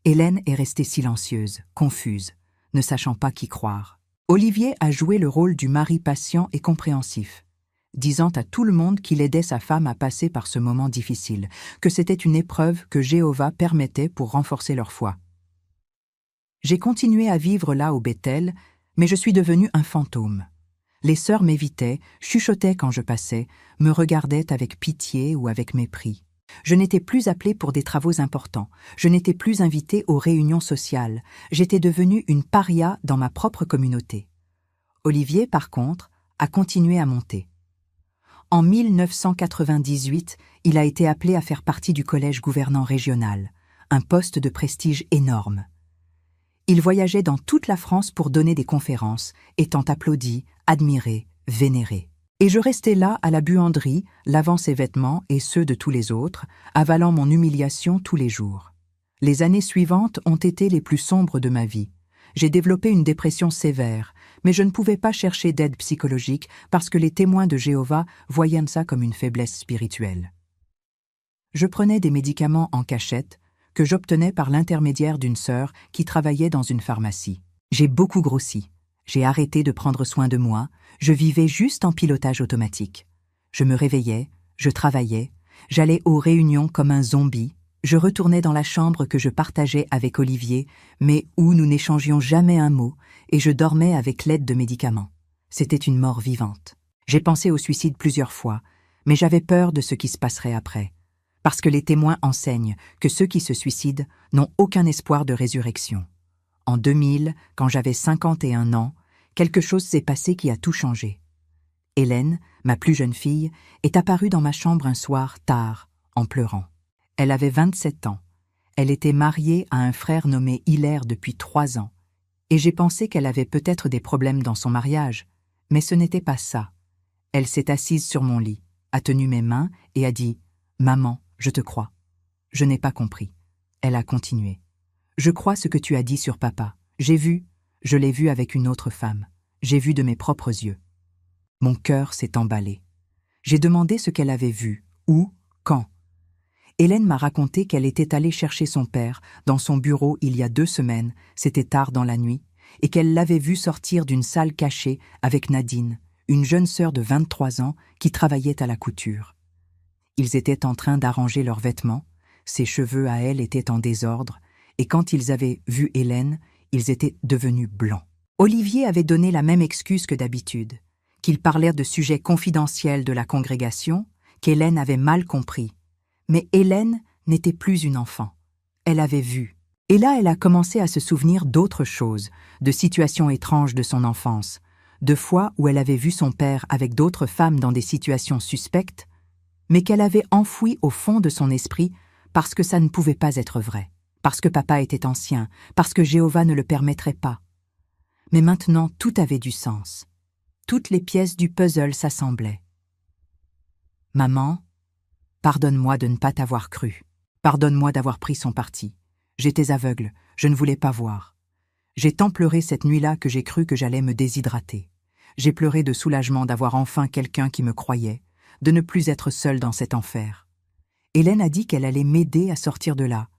Hélène est restée silencieuse, confuse, ne sachant pas qui croire. Olivier a joué le rôle du mari patient et compréhensif, disant à tout le monde qu'il aidait sa femme à passer par ce moment difficile, que c'était une épreuve que Jéhovah permettait pour renforcer leur foi. J'ai continué à vivre là au Bethel, mais je suis devenue un fantôme. Les sœurs m'évitaient, chuchotaient quand je passais, me regardaient avec pitié ou avec mépris. Je n'étais plus appelée pour des travaux importants, je n'étais plus invitée aux réunions sociales, j'étais devenue une paria dans ma propre communauté. Olivier, par contre, a continué à monter. En 1998, il a été appelé à faire partie du collège gouvernant régional, un poste de prestige énorme. Il voyageait dans toute la France pour donner des conférences, étant applaudi, admiré, vénéré. Et je restais là à la buanderie, lavant ses vêtements et ceux de tous les autres, avalant mon humiliation tous les jours. Les années suivantes ont été les plus sombres de ma vie. J'ai développé une dépression sévère, mais je ne pouvais pas chercher d'aide psychologique parce que les témoins de Jéhovah voyaient ça comme une faiblesse spirituelle. Je prenais des médicaments en cachette, que j'obtenais par l'intermédiaire d'une sœur qui travaillait dans une pharmacie. J'ai beaucoup grossi. J'ai arrêté de prendre soin de moi, je vivais juste en pilotage automatique. Je me réveillais, je travaillais, j'allais aux réunions comme un zombie, je retournais dans la chambre que je partageais avec Olivier, mais où nous n'échangions jamais un mot, et je dormais avec l'aide de médicaments. C'était une mort vivante. J'ai pensé au suicide plusieurs fois, mais j'avais peur de ce qui se passerait après. Parce que les témoins enseignent que ceux qui se suicident n'ont aucun espoir de résurrection. En 2000, quand j'avais 51 ans, quelque chose s'est passé qui a tout changé. Hélène, ma plus jeune fille, est apparue dans ma chambre un soir tard, en pleurant. Elle avait 27 ans. Elle était mariée à un frère nommé Hilaire depuis 3 ans. Et j'ai pensé qu'elle avait peut-être des problèmes dans son mariage, mais ce n'était pas ça. Elle s'est assise sur mon lit, a tenu mes mains et a dit « Maman, je te crois. » Je n'ai pas compris. Elle a continué. « Je crois ce que tu as dit sur papa. Je l'ai vu avec une autre femme. J'ai vu de mes propres yeux. » Mon cœur s'est emballé. J'ai demandé ce qu'elle avait vu, où, quand. Hélène m'a raconté qu'elle était allée chercher son père dans son bureau il y a 2 semaines, c'était tard dans la nuit, et qu'elle l'avait vu sortir d'une salle cachée avec Nadine, une jeune sœur de 23 ans qui travaillait à la couture. Ils étaient en train d'arranger leurs vêtements, ses cheveux à elle étaient en désordre, et quand ils avaient vu Hélène, ils étaient devenus blancs. Olivier avait donné la même excuse que d'habitude, qu'il parlait de sujets confidentiels de la congrégation, qu'Hélène avait mal compris. Mais Hélène n'était plus une enfant. Elle avait vu. Et là, elle a commencé à se souvenir d'autres choses, de situations étranges de son enfance, de fois où elle avait vu son père avec d'autres femmes dans des situations suspectes, mais qu'elle avait enfoui au fond de son esprit parce que ça ne pouvait pas être vrai, parce que papa était ancien, parce que Jéhovah ne le permettrait pas. Mais maintenant, tout avait du sens. Toutes les pièces du puzzle s'assemblaient. « Maman, pardonne-moi de ne pas t'avoir cru. Pardonne-moi d'avoir pris son parti. J'étais aveugle, je ne voulais pas voir. J'ai tant pleuré cette nuit-là que j'ai cru que j'allais me déshydrater. J'ai pleuré de soulagement d'avoir enfin quelqu'un qui me croyait, de ne plus être seule dans cet enfer. Hélène a dit qu'elle allait m'aider à sortir de là,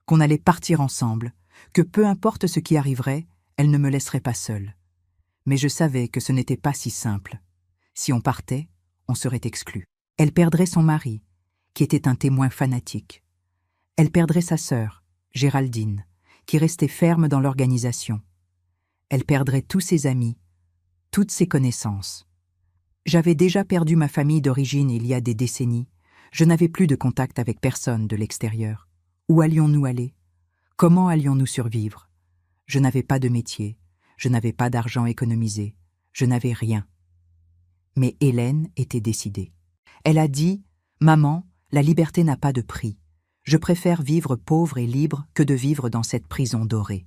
qu'on allait partir ensemble, que peu importe ce qui arriverait, elle ne me laisserait pas seule. Mais je savais que ce n'était pas si simple. Si on partait, on serait exclu. Elle perdrait son mari, qui était un témoin fanatique. Elle perdrait sa sœur, Géraldine, qui restait ferme dans l'organisation. Elle perdrait tous ses amis, toutes ses connaissances. J'avais déjà perdu ma famille d'origine il y a des décennies. Je n'avais plus de contact avec personne de l'extérieur. Où allions-nous aller? Comment allions-nous survivre? Je n'avais pas de métier, je n'avais pas d'argent économisé, je n'avais rien. Mais Hélène était décidée. Elle a dit « Maman, la liberté n'a pas de prix. Je préfère vivre pauvre et libre que de vivre dans cette prison dorée. »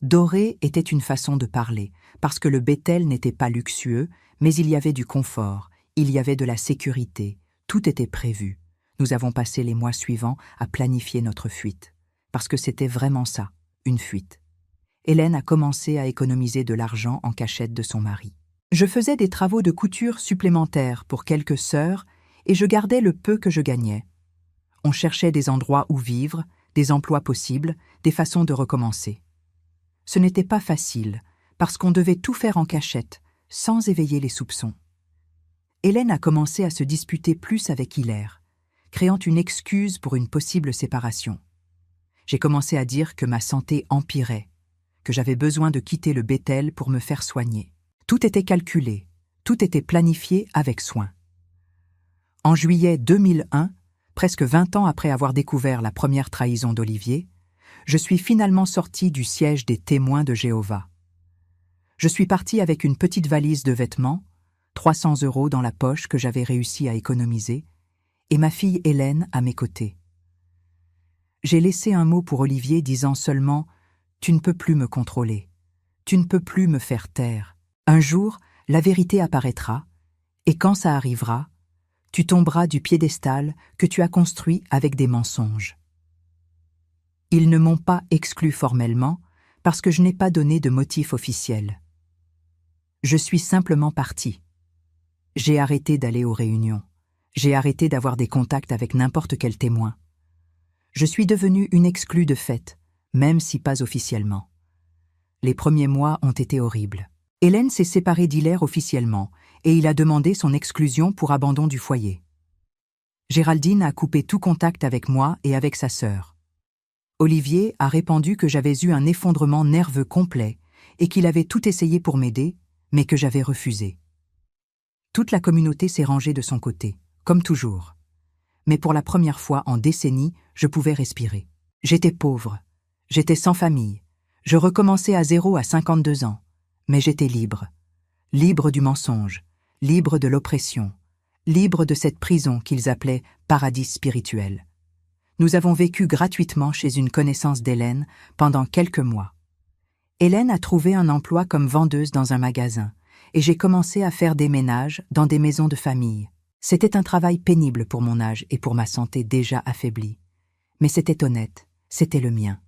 Dorée était une façon de parler, parce que le Bethel n'était pas luxueux, mais il y avait du confort, il y avait de la sécurité, tout était prévu. Nous avons passé les mois suivants à planifier notre fuite, parce que c'était vraiment ça, une fuite. Hélène a commencé à économiser de l'argent en cachette de son mari. Je faisais des travaux de couture supplémentaires pour quelques sœurs et je gardais le peu que je gagnais. On cherchait des endroits où vivre, des emplois possibles, des façons de recommencer. Ce n'était pas facile, parce qu'on devait tout faire en cachette, sans éveiller les soupçons. Hélène a commencé à se disputer plus avec Hilaire, créant une excuse pour une possible séparation. J'ai commencé à dire que ma santé empirait, que j'avais besoin de quitter le Bethel pour me faire soigner. Tout était calculé, tout était planifié avec soin. En juillet 2001, presque 20 ans après avoir découvert la première trahison d'Olivier, je suis finalement sortie du siège des témoins de Jéhovah. Je suis partie avec une petite valise de vêtements, 300 € dans la poche que j'avais réussi à économiser, et ma fille Hélène à mes côtés. J'ai laissé un mot pour Olivier disant seulement « Tu ne peux plus me contrôler, tu ne peux plus me faire taire. Un jour, la vérité apparaîtra, et quand ça arrivera, tu tomberas du piédestal que tu as construit avec des mensonges. » Ils ne m'ont pas exclu formellement parce que je n'ai pas donné de motif officiel. Je suis simplement partie. J'ai arrêté d'aller aux réunions. J'ai arrêté d'avoir des contacts avec n'importe quel témoin. Je suis devenue une exclue de fait, même si pas officiellement. Les premiers mois ont été horribles. Hélène s'est séparée d'Hilaire officiellement et il a demandé son exclusion pour abandon du foyer. Géraldine a coupé tout contact avec moi et avec sa sœur. Olivier a répondu que j'avais eu un effondrement nerveux complet et qu'il avait tout essayé pour m'aider, mais que j'avais refusé. Toute la communauté s'est rangée de son côté, comme toujours. Mais pour la première fois en décennies, je pouvais respirer. J'étais pauvre, j'étais sans famille, je recommençais à zéro à 52 ans, mais j'étais libre. Libre du mensonge, libre de l'oppression, libre de cette prison qu'ils appelaient paradis spirituel. Nous avons vécu gratuitement chez une connaissance d'Hélène pendant quelques mois. Hélène a trouvé un emploi comme vendeuse dans un magasin et j'ai commencé à faire des ménages dans des maisons de famille. C'était un travail pénible pour mon âge et pour ma santé déjà affaiblie. Mais c'était honnête, c'était le mien.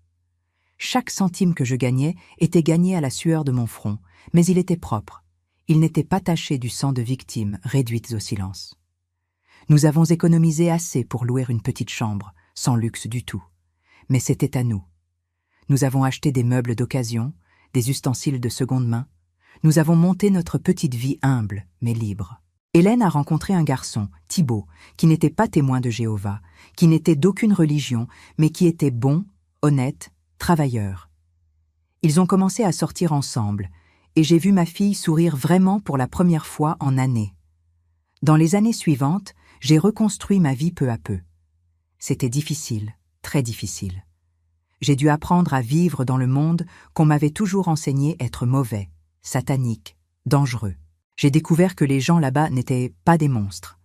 Chaque centime que je gagnais était gagné à la sueur de mon front, mais il était propre. Il n'était pas taché du sang de victimes réduites au silence. Nous avons économisé assez pour louer une petite chambre, sans luxe du tout. Mais c'était à nous. Nous avons acheté des meubles d'occasion, des ustensiles de seconde main. Nous avons monté notre petite vie humble, mais libre. Hélène a rencontré un garçon, Thibaut, qui n'était pas témoin de Jéhovah, qui n'était d'aucune religion, mais qui était bon, honnête, travailleur. Ils ont commencé à sortir ensemble, et j'ai vu ma fille sourire vraiment pour la première fois en années. Dans les années suivantes, j'ai reconstruit ma vie peu à peu. C'était difficile, très difficile. J'ai dû apprendre à vivre dans le monde qu'on m'avait toujours enseigné être mauvais, satanique, dangereux. J'ai découvert que les gens là-bas n'étaient pas des monstres.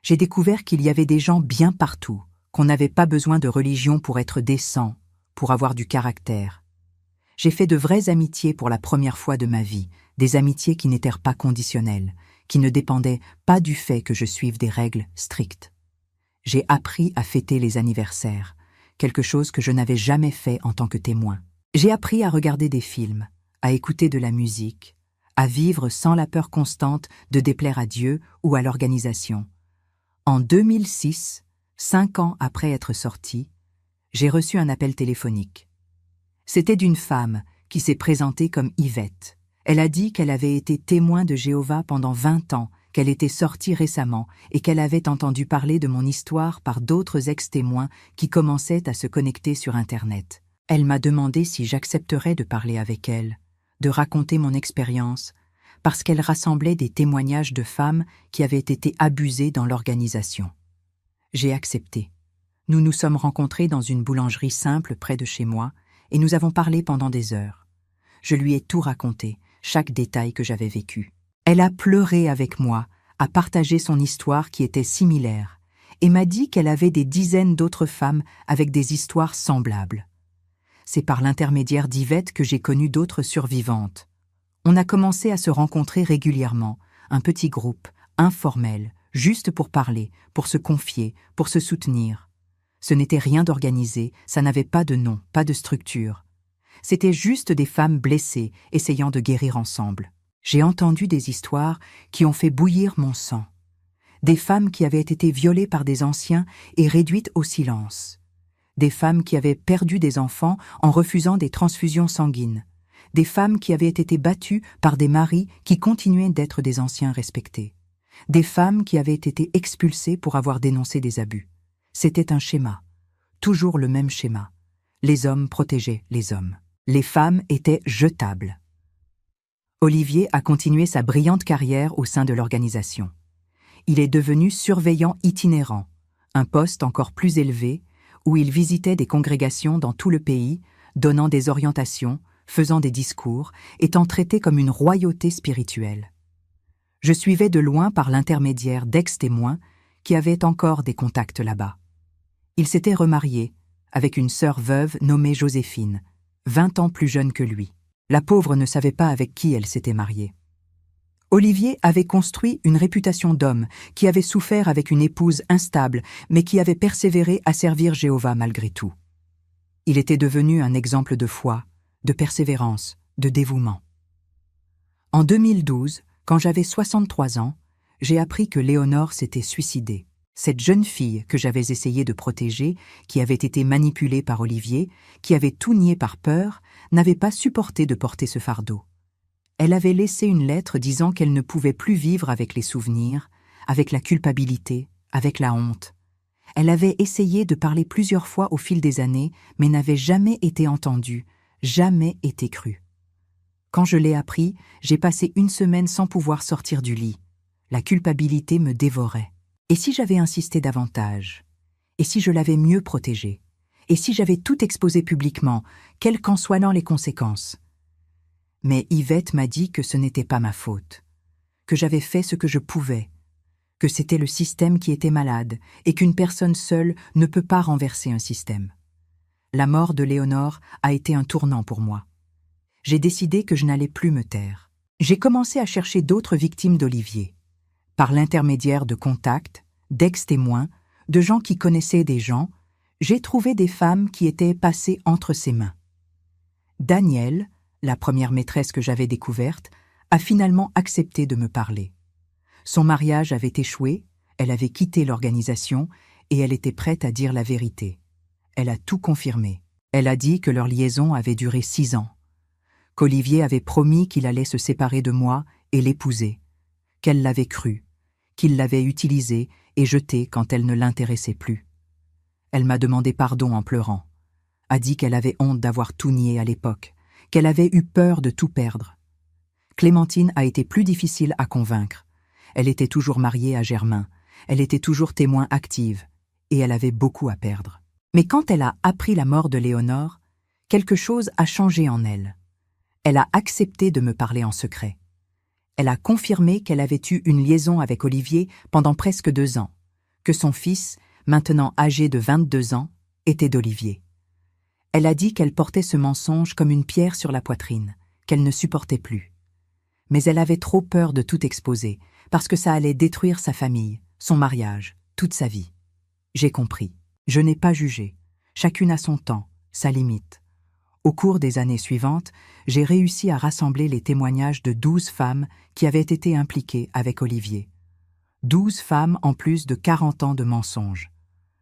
J'ai découvert qu'il y avait des gens bien partout, qu'on n'avait pas besoin de religion pour être décent, pour avoir du caractère. J'ai fait de vraies amitiés pour la première fois de ma vie, des amitiés qui n'étaient pas conditionnelles, qui ne dépendaient pas du fait que je suive des règles strictes. J'ai appris à fêter les anniversaires, quelque chose que je n'avais jamais fait en tant que témoin. J'ai appris à regarder des films, à écouter de la musique, à vivre sans la peur constante de déplaire à Dieu ou à l'organisation. En 2006, 5 ans après être sortie, j'ai reçu un appel téléphonique. C'était d'une femme qui s'est présentée comme Yvette. Elle a dit qu'elle avait été témoin de Jéhovah pendant 20 ans, qu'elle était sortie récemment et qu'elle avait entendu parler de mon histoire par d'autres ex-témoins qui commençaient à se connecter sur Internet. Elle m'a demandé si j'accepterais de parler avec elle, de raconter mon expérience, parce qu'elle rassemblait des témoignages de femmes qui avaient été abusées dans l'organisation. J'ai accepté. Nous nous sommes rencontrés dans une boulangerie simple près de chez moi et nous avons parlé pendant des heures. Je lui ai tout raconté, chaque détail que j'avais vécu. Elle a pleuré avec moi, a partagé son histoire qui était similaire, et m'a dit qu'elle avait des dizaines d'autres femmes avec des histoires semblables. C'est par l'intermédiaire d'Yvette que j'ai connu d'autres survivantes. On a commencé à se rencontrer régulièrement, un petit groupe, informel, juste pour parler, pour se confier, pour se soutenir. Ce n'était rien d'organisé, ça n'avait pas de nom, pas de structure. C'était juste des femmes blessées, essayant de guérir ensemble. J'ai entendu des histoires qui ont fait bouillir mon sang. Des femmes qui avaient été violées par des anciens et réduites au silence. Des femmes qui avaient perdu des enfants en refusant des transfusions sanguines. Des femmes qui avaient été battues par des maris qui continuaient d'être des anciens respectés. Des femmes qui avaient été expulsées pour avoir dénoncé des abus. C'était un schéma. Toujours le même schéma. Les hommes protégeaient les hommes. Les femmes étaient jetables. Olivier a continué sa brillante carrière au sein de l'organisation. Il est devenu surveillant itinérant, un poste encore plus élevé, où il visitait des congrégations dans tout le pays, donnant des orientations, faisant des discours, étant traité comme une royauté spirituelle. Je suivais de loin par l'intermédiaire d'ex-témoins qui avaient encore des contacts là-bas. Il s'était remarié avec une sœur veuve nommée Joséphine, 20 ans plus jeune que lui. La pauvre ne savait pas avec qui elle s'était mariée. Olivier avait construit une réputation d'homme qui avait souffert avec une épouse instable, mais qui avait persévéré à servir Jéhovah malgré tout. Il était devenu un exemple de foi, de persévérance, de dévouement. En 2012, quand j'avais 63 ans, j'ai appris que Léonore s'était suicidée. Cette jeune fille que j'avais essayé de protéger, qui avait été manipulée par Olivier, qui avait tout nié par peur, n'avait pas supporté de porter ce fardeau. Elle avait laissé une lettre disant qu'elle ne pouvait plus vivre avec les souvenirs, avec la culpabilité, avec la honte. Elle avait essayé de parler plusieurs fois au fil des années, mais n'avait jamais été entendue, jamais été crue. Quand je l'ai appris, j'ai passé une semaine sans pouvoir sortir du lit. La culpabilité me dévorait. Et si j'avais insisté davantage? Et si je l'avais mieux protégée? Et si j'avais tout exposé publiquement, quelles qu'en soient les conséquences? Mais Yvette m'a dit que ce n'était pas ma faute, que j'avais fait ce que je pouvais, que c'était le système qui était malade et qu'une personne seule ne peut pas renverser un système. La mort de Léonore a été un tournant pour moi. J'ai décidé que je n'allais plus me taire. J'ai commencé à chercher d'autres victimes d'Olivier. Par l'intermédiaire de contacts, d'ex-témoins, de gens qui connaissaient des gens, j'ai trouvé des femmes qui étaient passées entre ses mains. Danielle, la première maîtresse que j'avais découverte, a finalement accepté de me parler. Son mariage avait échoué, elle avait quitté l'organisation et elle était prête à dire la vérité. Elle a tout confirmé. Elle a dit que leur liaison avait duré 6 ans, qu'Olivier avait promis qu'il allait se séparer de moi et l'épouser, qu'elle l'avait cru, qu'il l'avait utilisée et jetée quand elle ne l'intéressait plus. Elle m'a demandé pardon en pleurant, a dit qu'elle avait honte d'avoir tout nié à l'époque, qu'elle avait eu peur de tout perdre. Clémentine a été plus difficile à convaincre. Elle était toujours mariée à Germain, elle était toujours témoin active, et elle avait beaucoup à perdre. Mais quand elle a appris la mort de Léonore, quelque chose a changé en elle. Elle a accepté de me parler en secret. Elle a confirmé qu'elle avait eu une liaison avec Olivier pendant presque 2 ans, que son fils, maintenant âgé de 22 ans, était d'Olivier. Elle a dit qu'elle portait ce mensonge comme une pierre sur la poitrine, qu'elle ne supportait plus. Mais elle avait trop peur de tout exposer, parce que ça allait détruire sa famille, son mariage, toute sa vie. J'ai compris. Je n'ai pas jugé. Chacune a son temps, sa limite. Au cours des années suivantes, j'ai réussi à rassembler les témoignages de 12 femmes qui avaient été impliquées avec Olivier. 12 femmes en plus de 40 ans de mensonges.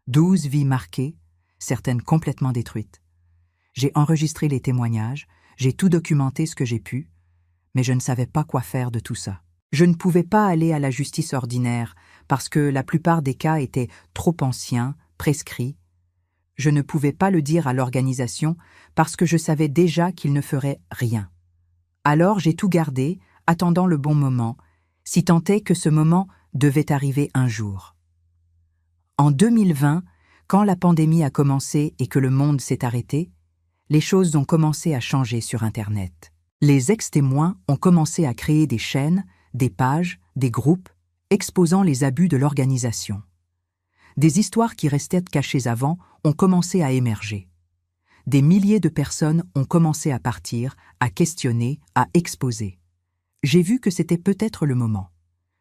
12 vies marquées, certaines complètement détruites. J'ai enregistré les témoignages, j'ai tout documenté ce que j'ai pu, mais je ne savais pas quoi faire de tout ça. Je ne pouvais pas aller à la justice ordinaire parce que la plupart des cas étaient trop anciens, prescrits. Je ne pouvais pas le dire à l'organisation parce que je savais déjà qu'ils ne feraient rien. Alors j'ai tout gardé, attendant le bon moment, si tant est que ce moment devait arriver un jour. En 2020, quand la pandémie a commencé et que le monde s'est arrêté, les choses ont commencé à changer sur Internet. Les ex-témoins ont commencé à créer des chaînes, des pages, des groupes, exposant les abus de l'organisation. Des histoires qui restaient cachées avant ont commencé à émerger. Des milliers de personnes ont commencé à partir, à questionner, à exposer. J'ai vu que c'était peut-être le moment.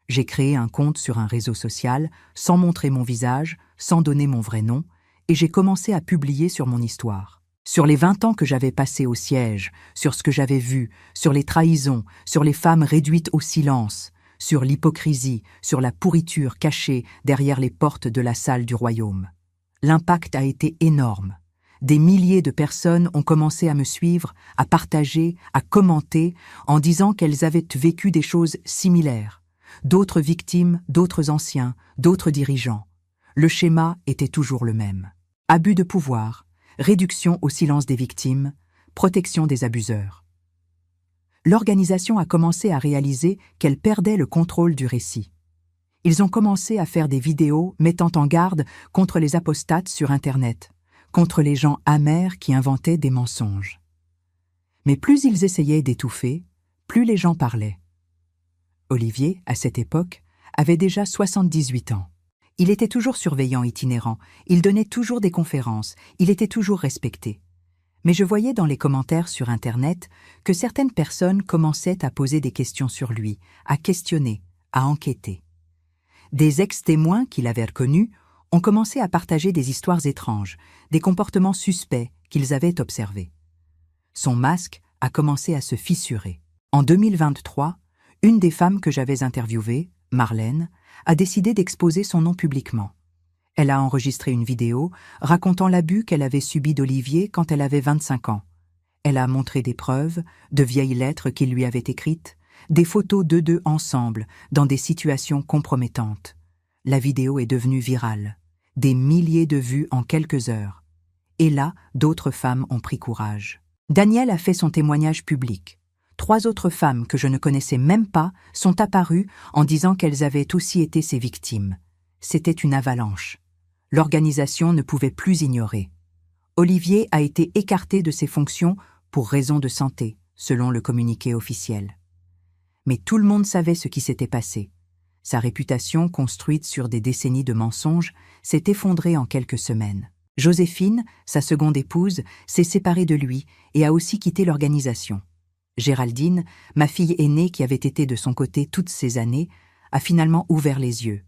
J'ai créé un compte sur un réseau social, sans montrer mon visage, sans donner mon vrai nom, et j'ai commencé à publier sur mon histoire. Sur les 20 ans que j'avais passés au siège, sur ce que j'avais vu, sur les trahisons, sur les femmes réduites au silence, sur l'hypocrisie, sur la pourriture cachée derrière les portes de la salle du royaume. L'impact a été énorme. Des milliers de personnes ont commencé à me suivre, à partager, à commenter, en disant qu'elles avaient vécu des choses similaires. D'autres victimes, d'autres anciens, d'autres dirigeants. Le schéma était toujours le même. Abus de pouvoir, réduction au silence des victimes, protection des abuseurs. L'organisation a commencé à réaliser qu'elle perdait le contrôle du récit. Ils ont commencé à faire des vidéos mettant en garde contre les apostates sur Internet, contre les gens amers qui inventaient des mensonges. Mais plus ils essayaient d'étouffer, plus les gens parlaient. Olivier, à cette époque, avait déjà 78 ans. Il était toujours surveillant itinérant, il donnait toujours des conférences, il était toujours respecté. Mais je voyais dans les commentaires sur Internet que certaines personnes commençaient à poser des questions sur lui, à questionner, à enquêter. Des ex-témoins qu'il avait reconnus ont commencé à partager des histoires étranges, des comportements suspects qu'ils avaient observés. Son masque a commencé à se fissurer. En 2023, une des femmes que j'avais interviewées, Marlène, a décidé d'exposer son nom publiquement. Elle a enregistré une vidéo racontant l'abus qu'elle avait subi d'Olivier quand elle avait 25 ans. Elle a montré des preuves, de vieilles lettres qu'il lui avait écrites, des photos d'eux deux ensemble, dans des situations compromettantes. La vidéo est devenue virale. Des milliers de vues en quelques heures. Et là, d'autres femmes ont pris courage. Danielle a fait son témoignage public. 3 autres femmes que je ne connaissais même pas sont apparues en disant qu'elles avaient aussi été ses victimes. C'était une avalanche. L'organisation ne pouvait plus ignorer. Olivier a été écarté de ses fonctions pour raison de santé, selon le communiqué officiel. Mais tout le monde savait ce qui s'était passé. Sa réputation, construite sur des décennies de mensonges, s'est effondrée en quelques semaines. Joséphine, sa seconde épouse, s'est séparée de lui et a aussi quitté l'organisation. Géraldine, ma fille aînée qui avait été de son côté toutes ces années, a finalement ouvert les yeux.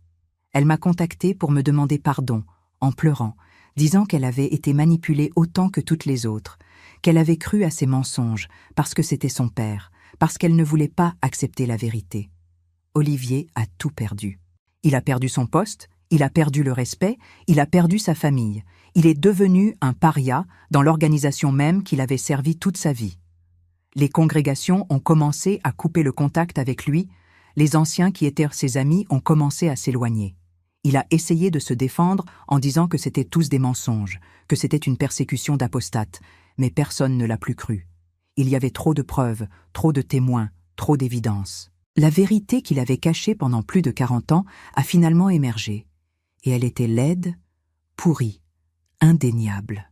Elle m'a contactée pour me demander pardon, en pleurant, disant qu'elle avait été manipulée autant que toutes les autres, qu'elle avait cru à ses mensonges parce que c'était son père, parce qu'elle ne voulait pas accepter la vérité. Olivier a tout perdu. Il a perdu son poste, il a perdu le respect, il a perdu sa famille. Il est devenu un paria dans l'organisation même qu'il avait servi toute sa vie. Les congrégations ont commencé à couper le contact avec lui, les anciens qui étaient ses amis ont commencé à s'éloigner. Il a essayé de se défendre en disant que c'était tous des mensonges, que c'était une persécution d'apostates, mais personne ne l'a plus cru. Il y avait trop de preuves, trop de témoins, trop d'évidences. La vérité qu'il avait cachée pendant plus de 40 ans a finalement émergé, et elle était laide, pourrie, indéniable.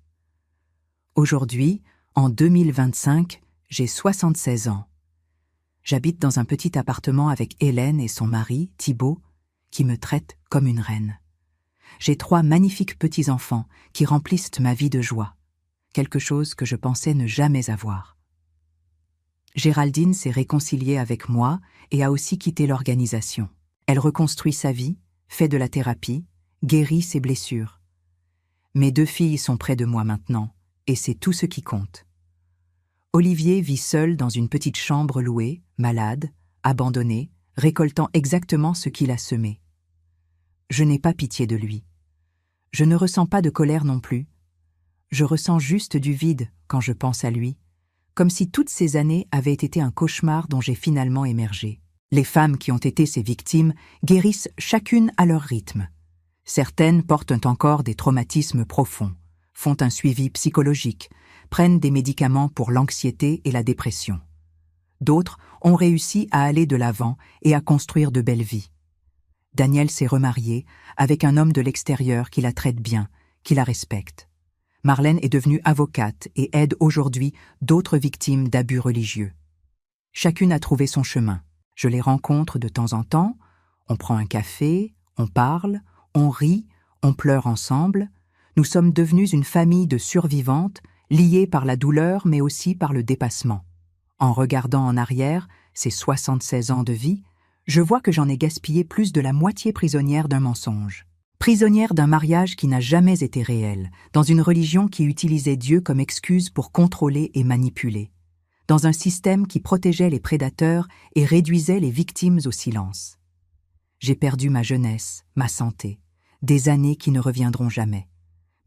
Aujourd'hui, en 2025, j'ai 76 ans. J'habite dans un petit appartement avec Hélène et son mari, Thibaut, qui me traitent comme une reine. J'ai 3 magnifiques petits-enfants qui remplissent ma vie de joie, quelque chose que je pensais ne jamais avoir. Géraldine s'est réconciliée avec moi et a aussi quitté l'organisation. Elle reconstruit sa vie, fait de la thérapie, guérit ses blessures. Mes 2 filles sont près de moi maintenant, et c'est tout ce qui compte. Olivier vit seul dans une petite chambre louée, malade, abandonné, récoltant exactement ce qu'il a semé. Je n'ai pas pitié de lui. Je ne ressens pas de colère non plus. Je ressens juste du vide quand je pense à lui, comme si toutes ces années avaient été un cauchemar dont j'ai finalement émergé. Les femmes qui ont été ses victimes guérissent chacune à leur rythme. Certaines portent encore des traumatismes profonds, font un suivi psychologique, prennent des médicaments pour l'anxiété et la dépression. D'autres ont réussi à aller de l'avant et à construire de belles vies. Danielle s'est remariée avec un homme de l'extérieur qui la traite bien, qui la respecte. Marlène est devenue avocate et aide aujourd'hui d'autres victimes d'abus religieux. Chacune a trouvé son chemin. Je les rencontre de temps en temps, on prend un café, on parle, on rit, on pleure ensemble. Nous sommes devenus une famille de survivantes, liées par la douleur mais aussi par le dépassement. En regardant en arrière, ces 76 ans de vie, je vois que j'en ai gaspillé plus de la moitié prisonnière d'un mensonge. Prisonnière d'un mariage qui n'a jamais été réel, dans une religion qui utilisait Dieu comme excuse pour contrôler et manipuler, dans un système qui protégeait les prédateurs et réduisait les victimes au silence. J'ai perdu ma jeunesse, ma santé, des années qui ne reviendront jamais.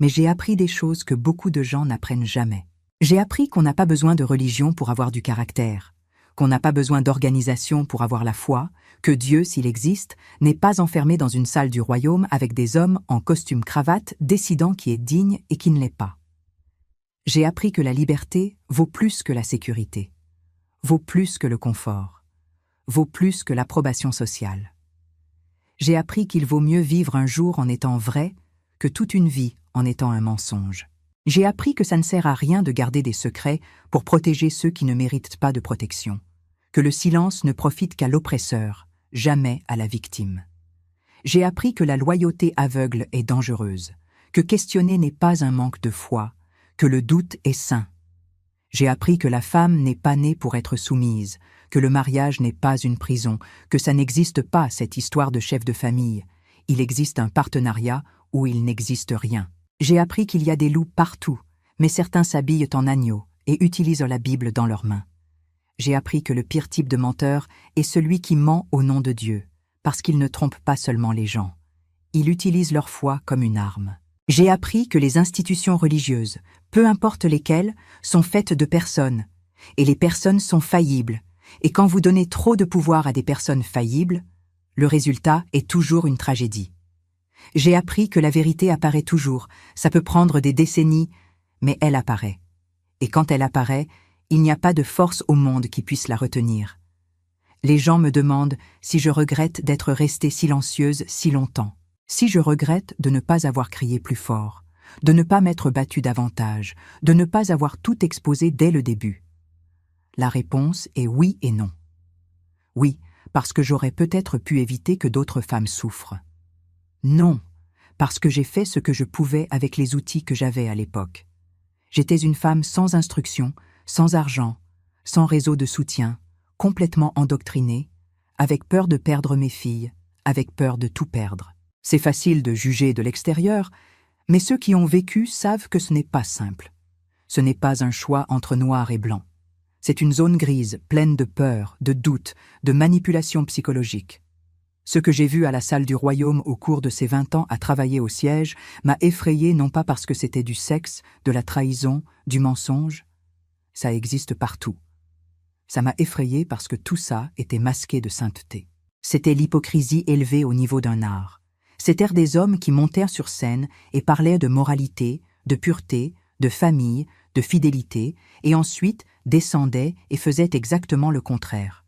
Mais j'ai appris des choses que beaucoup de gens n'apprennent jamais. J'ai appris qu'on n'a pas besoin de religion pour avoir du caractère, qu'on n'a pas besoin d'organisation pour avoir la foi, que Dieu, s'il existe, n'est pas enfermé dans une salle du royaume avec des hommes en costume cravate décidant qui est digne et qui ne l'est pas. J'ai appris que la liberté vaut plus que la sécurité, vaut plus que le confort, vaut plus que l'approbation sociale. J'ai appris qu'il vaut mieux vivre un jour en étant vrai que toute une vie en étant un mensonge. J'ai appris que ça ne sert à rien de garder des secrets pour protéger ceux qui ne méritent pas de protection, que le silence ne profite qu'à l'oppresseur, jamais à la victime. J'ai appris que la loyauté aveugle est dangereuse, que questionner n'est pas un manque de foi, que le doute est sain. J'ai appris que la femme n'est pas née pour être soumise, que le mariage n'est pas une prison, que ça n'existe pas cette histoire de chef de famille. Il existe un partenariat où il n'existe rien. J'ai appris qu'il y a des loups partout, mais certains s'habillent en agneaux et utilisent la Bible dans leurs mains. J'ai appris que le pire type de menteur est celui qui ment au nom de Dieu, parce qu'il ne trompe pas seulement les gens. Il utilise leur foi comme une arme. J'ai appris que les institutions religieuses, peu importe lesquelles, sont faites de personnes, et les personnes sont faillibles, et quand vous donnez trop de pouvoir à des personnes faillibles, le résultat est toujours une tragédie. J'ai appris que la vérité apparaît toujours, ça peut prendre des décennies, mais elle apparaît. Et quand elle apparaît, il n'y a pas de force au monde qui puisse la retenir. Les gens me demandent si je regrette d'être restée silencieuse si longtemps, si je regrette de ne pas avoir crié plus fort, de ne pas m'être battue davantage, de ne pas avoir tout exposé dès le début. La réponse est oui et non. Oui, parce que j'aurais peut-être pu éviter que d'autres femmes souffrent. Non, parce que j'ai fait ce que je pouvais avec les outils que j'avais à l'époque. J'étais une femme sans instruction, sans argent, sans réseau de soutien, complètement endoctrinée, avec peur de perdre mes filles, avec peur de tout perdre. C'est facile de juger de l'extérieur, mais ceux qui ont vécu savent que ce n'est pas simple. Ce n'est pas un choix entre noir et blanc. C'est une zone grise, pleine de peur, de doute, de manipulation psychologique. Ce que j'ai vu à la salle du royaume au cours de ces 20 ans à travailler au siège m'a effrayée non pas parce que c'était du sexe, de la trahison, du mensonge. Ça existe partout. Ça m'a effrayée parce que tout ça était masqué de sainteté. C'était l'hypocrisie élevée au niveau d'un art. C'étaient des hommes qui montèrent sur scène et parlaient de moralité, de pureté, de famille, de fidélité, et ensuite descendaient et faisaient exactement le contraire.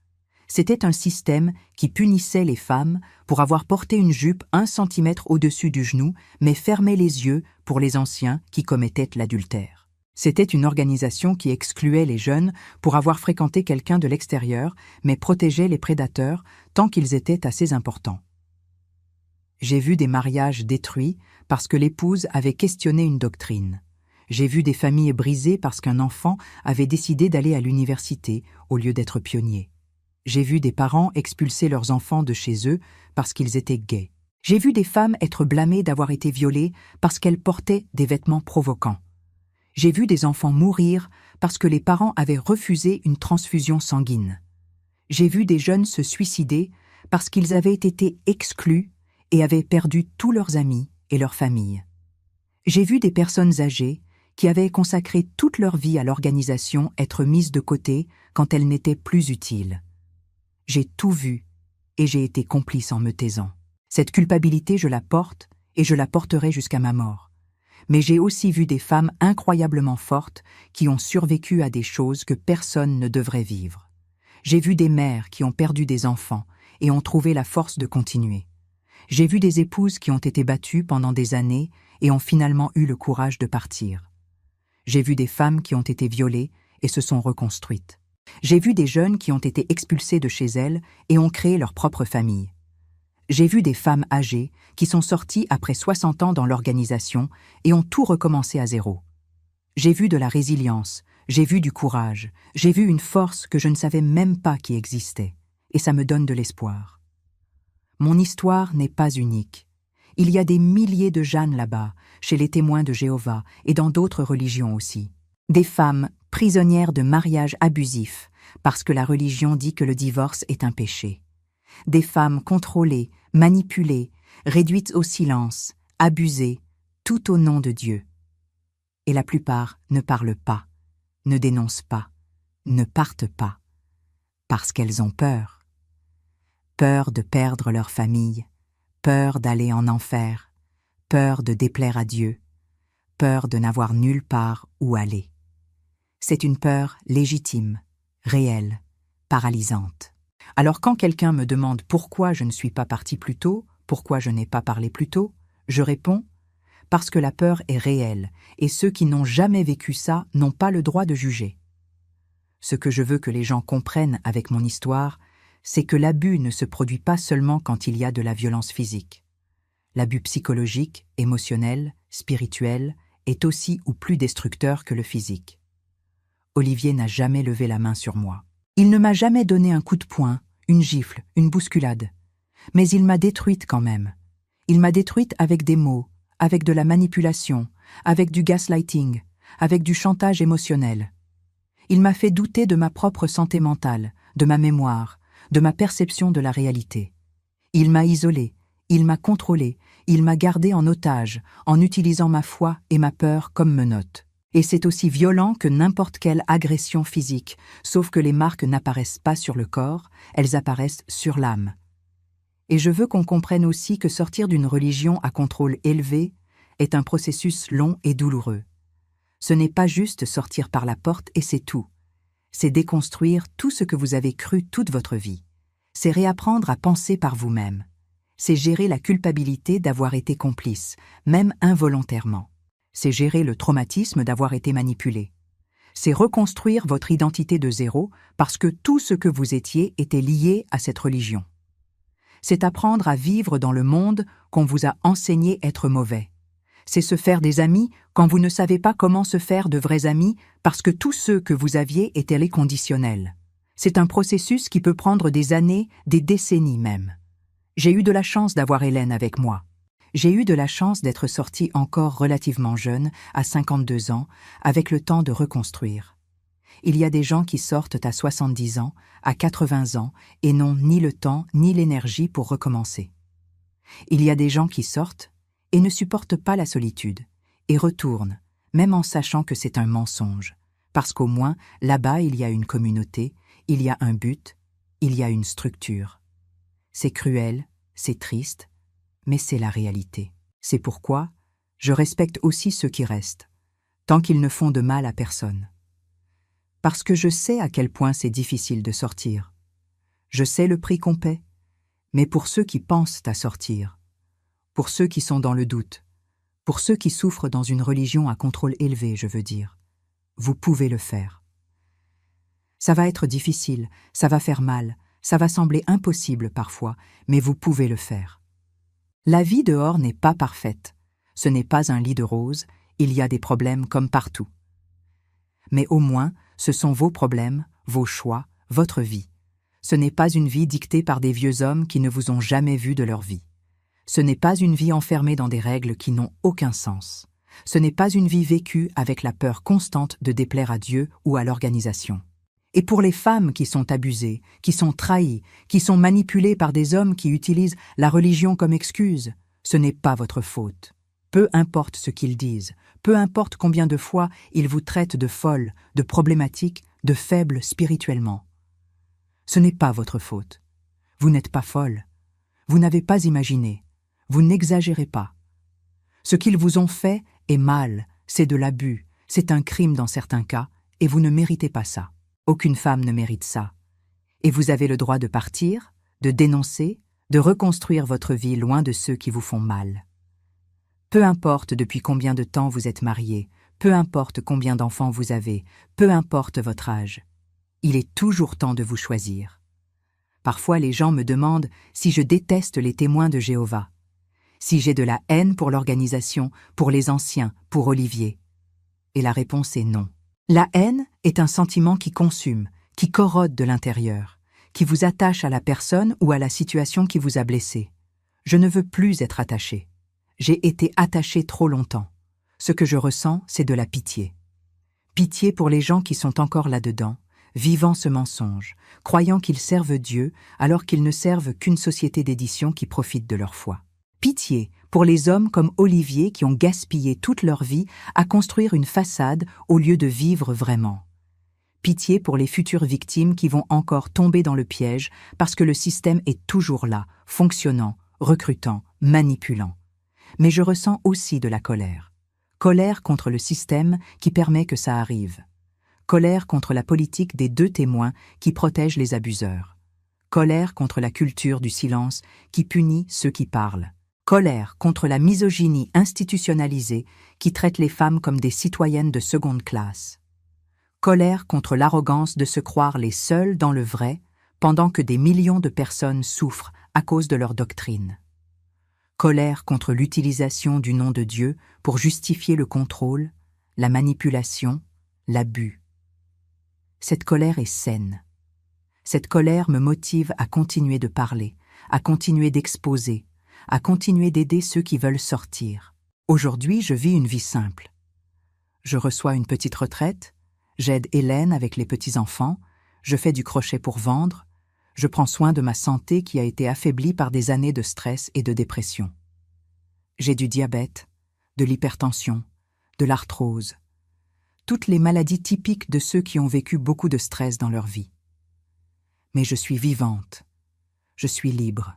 C'était un système qui punissait les femmes pour avoir porté une jupe 1 centimètre au-dessus du genou, mais fermait les yeux pour les anciens qui commettaient l'adultère. C'était une organisation qui excluait les jeunes pour avoir fréquenté quelqu'un de l'extérieur, mais protégeait les prédateurs tant qu'ils étaient assez importants. J'ai vu des mariages détruits parce que l'épouse avait questionné une doctrine. J'ai vu des familles brisées parce qu'un enfant avait décidé d'aller à l'université au lieu d'être pionnier. J'ai vu des parents expulser leurs enfants de chez eux parce qu'ils étaient gays. J'ai vu des femmes être blâmées d'avoir été violées parce qu'elles portaient des vêtements provocants. J'ai vu des enfants mourir parce que les parents avaient refusé une transfusion sanguine. J'ai vu des jeunes se suicider parce qu'ils avaient été exclus et avaient perdu tous leurs amis et leurs familles. J'ai vu des personnes âgées qui avaient consacré toute leur vie à l'organisation être mises de côté quand elles n'étaient plus utiles. J'ai tout vu et j'ai été complice en me taisant. Cette culpabilité, je la porte et je la porterai jusqu'à ma mort. Mais j'ai aussi vu des femmes incroyablement fortes qui ont survécu à des choses que personne ne devrait vivre. J'ai vu des mères qui ont perdu des enfants et ont trouvé la force de continuer. J'ai vu des épouses qui ont été battues pendant des années et ont finalement eu le courage de partir. J'ai vu des femmes qui ont été violées et se sont reconstruites. J'ai vu des jeunes qui ont été expulsés de chez elles et ont créé leur propre famille. J'ai vu des femmes âgées qui sont sorties après 60 ans dans l'organisation et ont tout recommencé à zéro. J'ai vu de la résilience, j'ai vu du courage, j'ai vu une force que je ne savais même pas qui existait, et ça me donne de l'espoir. Mon histoire n'est pas unique. Il y a des milliers de Jeanne là-bas, chez les témoins de Jéhovah et dans d'autres religions aussi. Des femmes prisonnières de mariages abusifs, parce que la religion dit que le divorce est un péché. Des femmes contrôlées, manipulées, réduites au silence, abusées, tout au nom de Dieu. Et la plupart ne parlent pas, ne dénoncent pas, ne partent pas, parce qu'elles ont peur. Peur de perdre leur famille, peur d'aller en enfer, peur de déplaire à Dieu, peur de n'avoir nulle part où aller. C'est une peur légitime, réelle, paralysante. Alors quand quelqu'un me demande pourquoi je ne suis pas parti plus tôt, pourquoi je n'ai pas parlé plus tôt, je réponds « parce que la peur est réelle et ceux qui n'ont jamais vécu ça n'ont pas le droit de juger. » Ce que je veux que les gens comprennent avec mon histoire, c'est que l'abus ne se produit pas seulement quand il y a de la violence physique. L'abus psychologique, émotionnel, spirituel est aussi ou plus destructeur que le physique. Olivier n'a jamais levé la main sur moi. Il ne m'a jamais donné un coup de poing, une gifle, une bousculade. Mais il m'a détruite quand même. Il m'a détruite avec des mots, avec de la manipulation, avec du gaslighting, avec du chantage émotionnel. Il m'a fait douter de ma propre santé mentale, de ma mémoire, de ma perception de la réalité. Il m'a isolé, il m'a contrôlé, il m'a gardé en otage, en utilisant ma foi et ma peur comme menottes. Et c'est aussi violent que n'importe quelle agression physique, sauf que les marques n'apparaissent pas sur le corps, elles apparaissent sur l'âme. Et je veux qu'on comprenne aussi que sortir d'une religion à contrôle élevé est un processus long et douloureux. Ce n'est pas juste sortir par la porte et c'est tout. C'est déconstruire tout ce que vous avez cru toute votre vie. C'est réapprendre à penser par vous-même. C'est gérer la culpabilité d'avoir été complice, même involontairement. C'est gérer le traumatisme d'avoir été manipulé. C'est reconstruire votre identité de zéro parce que tout ce que vous étiez était lié à cette religion. C'est apprendre à vivre dans le monde qu'on vous a enseigné être mauvais. C'est se faire des amis quand vous ne savez pas comment se faire de vrais amis parce que tous ceux que vous aviez étaient les conditionnels. C'est un processus qui peut prendre des années, des décennies même. J'ai eu de la chance d'avoir Hélène avec moi. J'ai eu de la chance d'être sortie encore relativement jeune, à 52 ans, avec le temps de reconstruire. Il y a des gens qui sortent à 70 ans, à 80 ans, et n'ont ni le temps ni l'énergie pour recommencer. Il y a des gens qui sortent et ne supportent pas la solitude, et retournent, même en sachant que c'est un mensonge, parce qu'au moins, là-bas, il y a une communauté, il y a un but, il y a une structure. C'est cruel, c'est triste, mais c'est la réalité. C'est pourquoi je respecte aussi ceux qui restent, tant qu'ils ne font de mal à personne. Parce que je sais à quel point c'est difficile de sortir. Je sais le prix qu'on paie, mais pour ceux qui pensent à sortir, pour ceux qui sont dans le doute, pour ceux qui souffrent dans une religion à contrôle élevé, je veux dire, vous pouvez le faire. Ça va être difficile, ça va faire mal, ça va sembler impossible parfois, mais vous pouvez le faire. La vie dehors n'est pas parfaite. Ce n'est pas un lit de roses, il y a des problèmes comme partout. Mais au moins, ce sont vos problèmes, vos choix, votre vie. Ce n'est pas une vie dictée par des vieux hommes qui ne vous ont jamais vu de leur vie. Ce n'est pas une vie enfermée dans des règles qui n'ont aucun sens. Ce n'est pas une vie vécue avec la peur constante de déplaire à Dieu ou à l'organisation. Et pour les femmes qui sont abusées, qui sont trahies, qui sont manipulées par des hommes qui utilisent la religion comme excuse, ce n'est pas votre faute. Peu importe ce qu'ils disent, peu importe combien de fois ils vous traitent de folle, de problématique, de faible spirituellement. Ce n'est pas votre faute. Vous n'êtes pas folle. Vous n'avez pas imaginé. Vous n'exagérez pas. Ce qu'ils vous ont fait est mal, c'est de l'abus, c'est un crime dans certains cas, et vous ne méritez pas ça. Aucune femme ne mérite ça. Et vous avez le droit de partir, de dénoncer, de reconstruire votre vie loin de ceux qui vous font mal. Peu importe depuis combien de temps vous êtes marié, peu importe combien d'enfants vous avez, peu importe votre âge. Il est toujours temps de vous choisir. Parfois les gens me demandent si je déteste les témoins de Jéhovah, si j'ai de la haine pour l'organisation, pour les anciens, pour Olivier. Et la réponse est non. La haine est un sentiment qui consume, qui corrode de l'intérieur, qui vous attache à la personne ou à la situation qui vous a blessé. Je ne veux plus être attaché. J'ai été attaché trop longtemps. Ce que je ressens, c'est de la pitié. Pitié pour les gens qui sont encore là-dedans, vivant ce mensonge, croyant qu'ils servent Dieu alors qu'ils ne servent qu'une société d'édition qui profite de leur foi. Pitié pour les hommes comme Olivier qui ont gaspillé toute leur vie à construire une façade au lieu de vivre vraiment. Pitié pour les futures victimes qui vont encore tomber dans le piège parce que le système est toujours là, fonctionnant, recrutant, manipulant. Mais je ressens aussi de la colère. Colère contre le système qui permet que ça arrive. Colère contre la politique des 2 témoins qui protègent les abuseurs. Colère contre la culture du silence qui punit ceux qui parlent. Colère contre la misogynie institutionnalisée qui traite les femmes comme des citoyennes de seconde classe. Colère contre l'arrogance de se croire les seuls dans le vrai pendant que des millions de personnes souffrent à cause de leur doctrine. Colère contre l'utilisation du nom de Dieu pour justifier le contrôle, la manipulation, l'abus. Cette colère est saine. Cette colère me motive à continuer de parler, à continuer d'exposer, à continuer d'aider ceux qui veulent sortir. Aujourd'hui, je vis une vie simple. Je reçois une petite retraite, j'aide Hélène avec les petits-enfants, je fais du crochet pour vendre, je prends soin de ma santé qui a été affaiblie par des années de stress et de dépression. J'ai du diabète, de l'hypertension, de l'arthrose, toutes les maladies typiques de ceux qui ont vécu beaucoup de stress dans leur vie. Mais je suis vivante, je suis libre.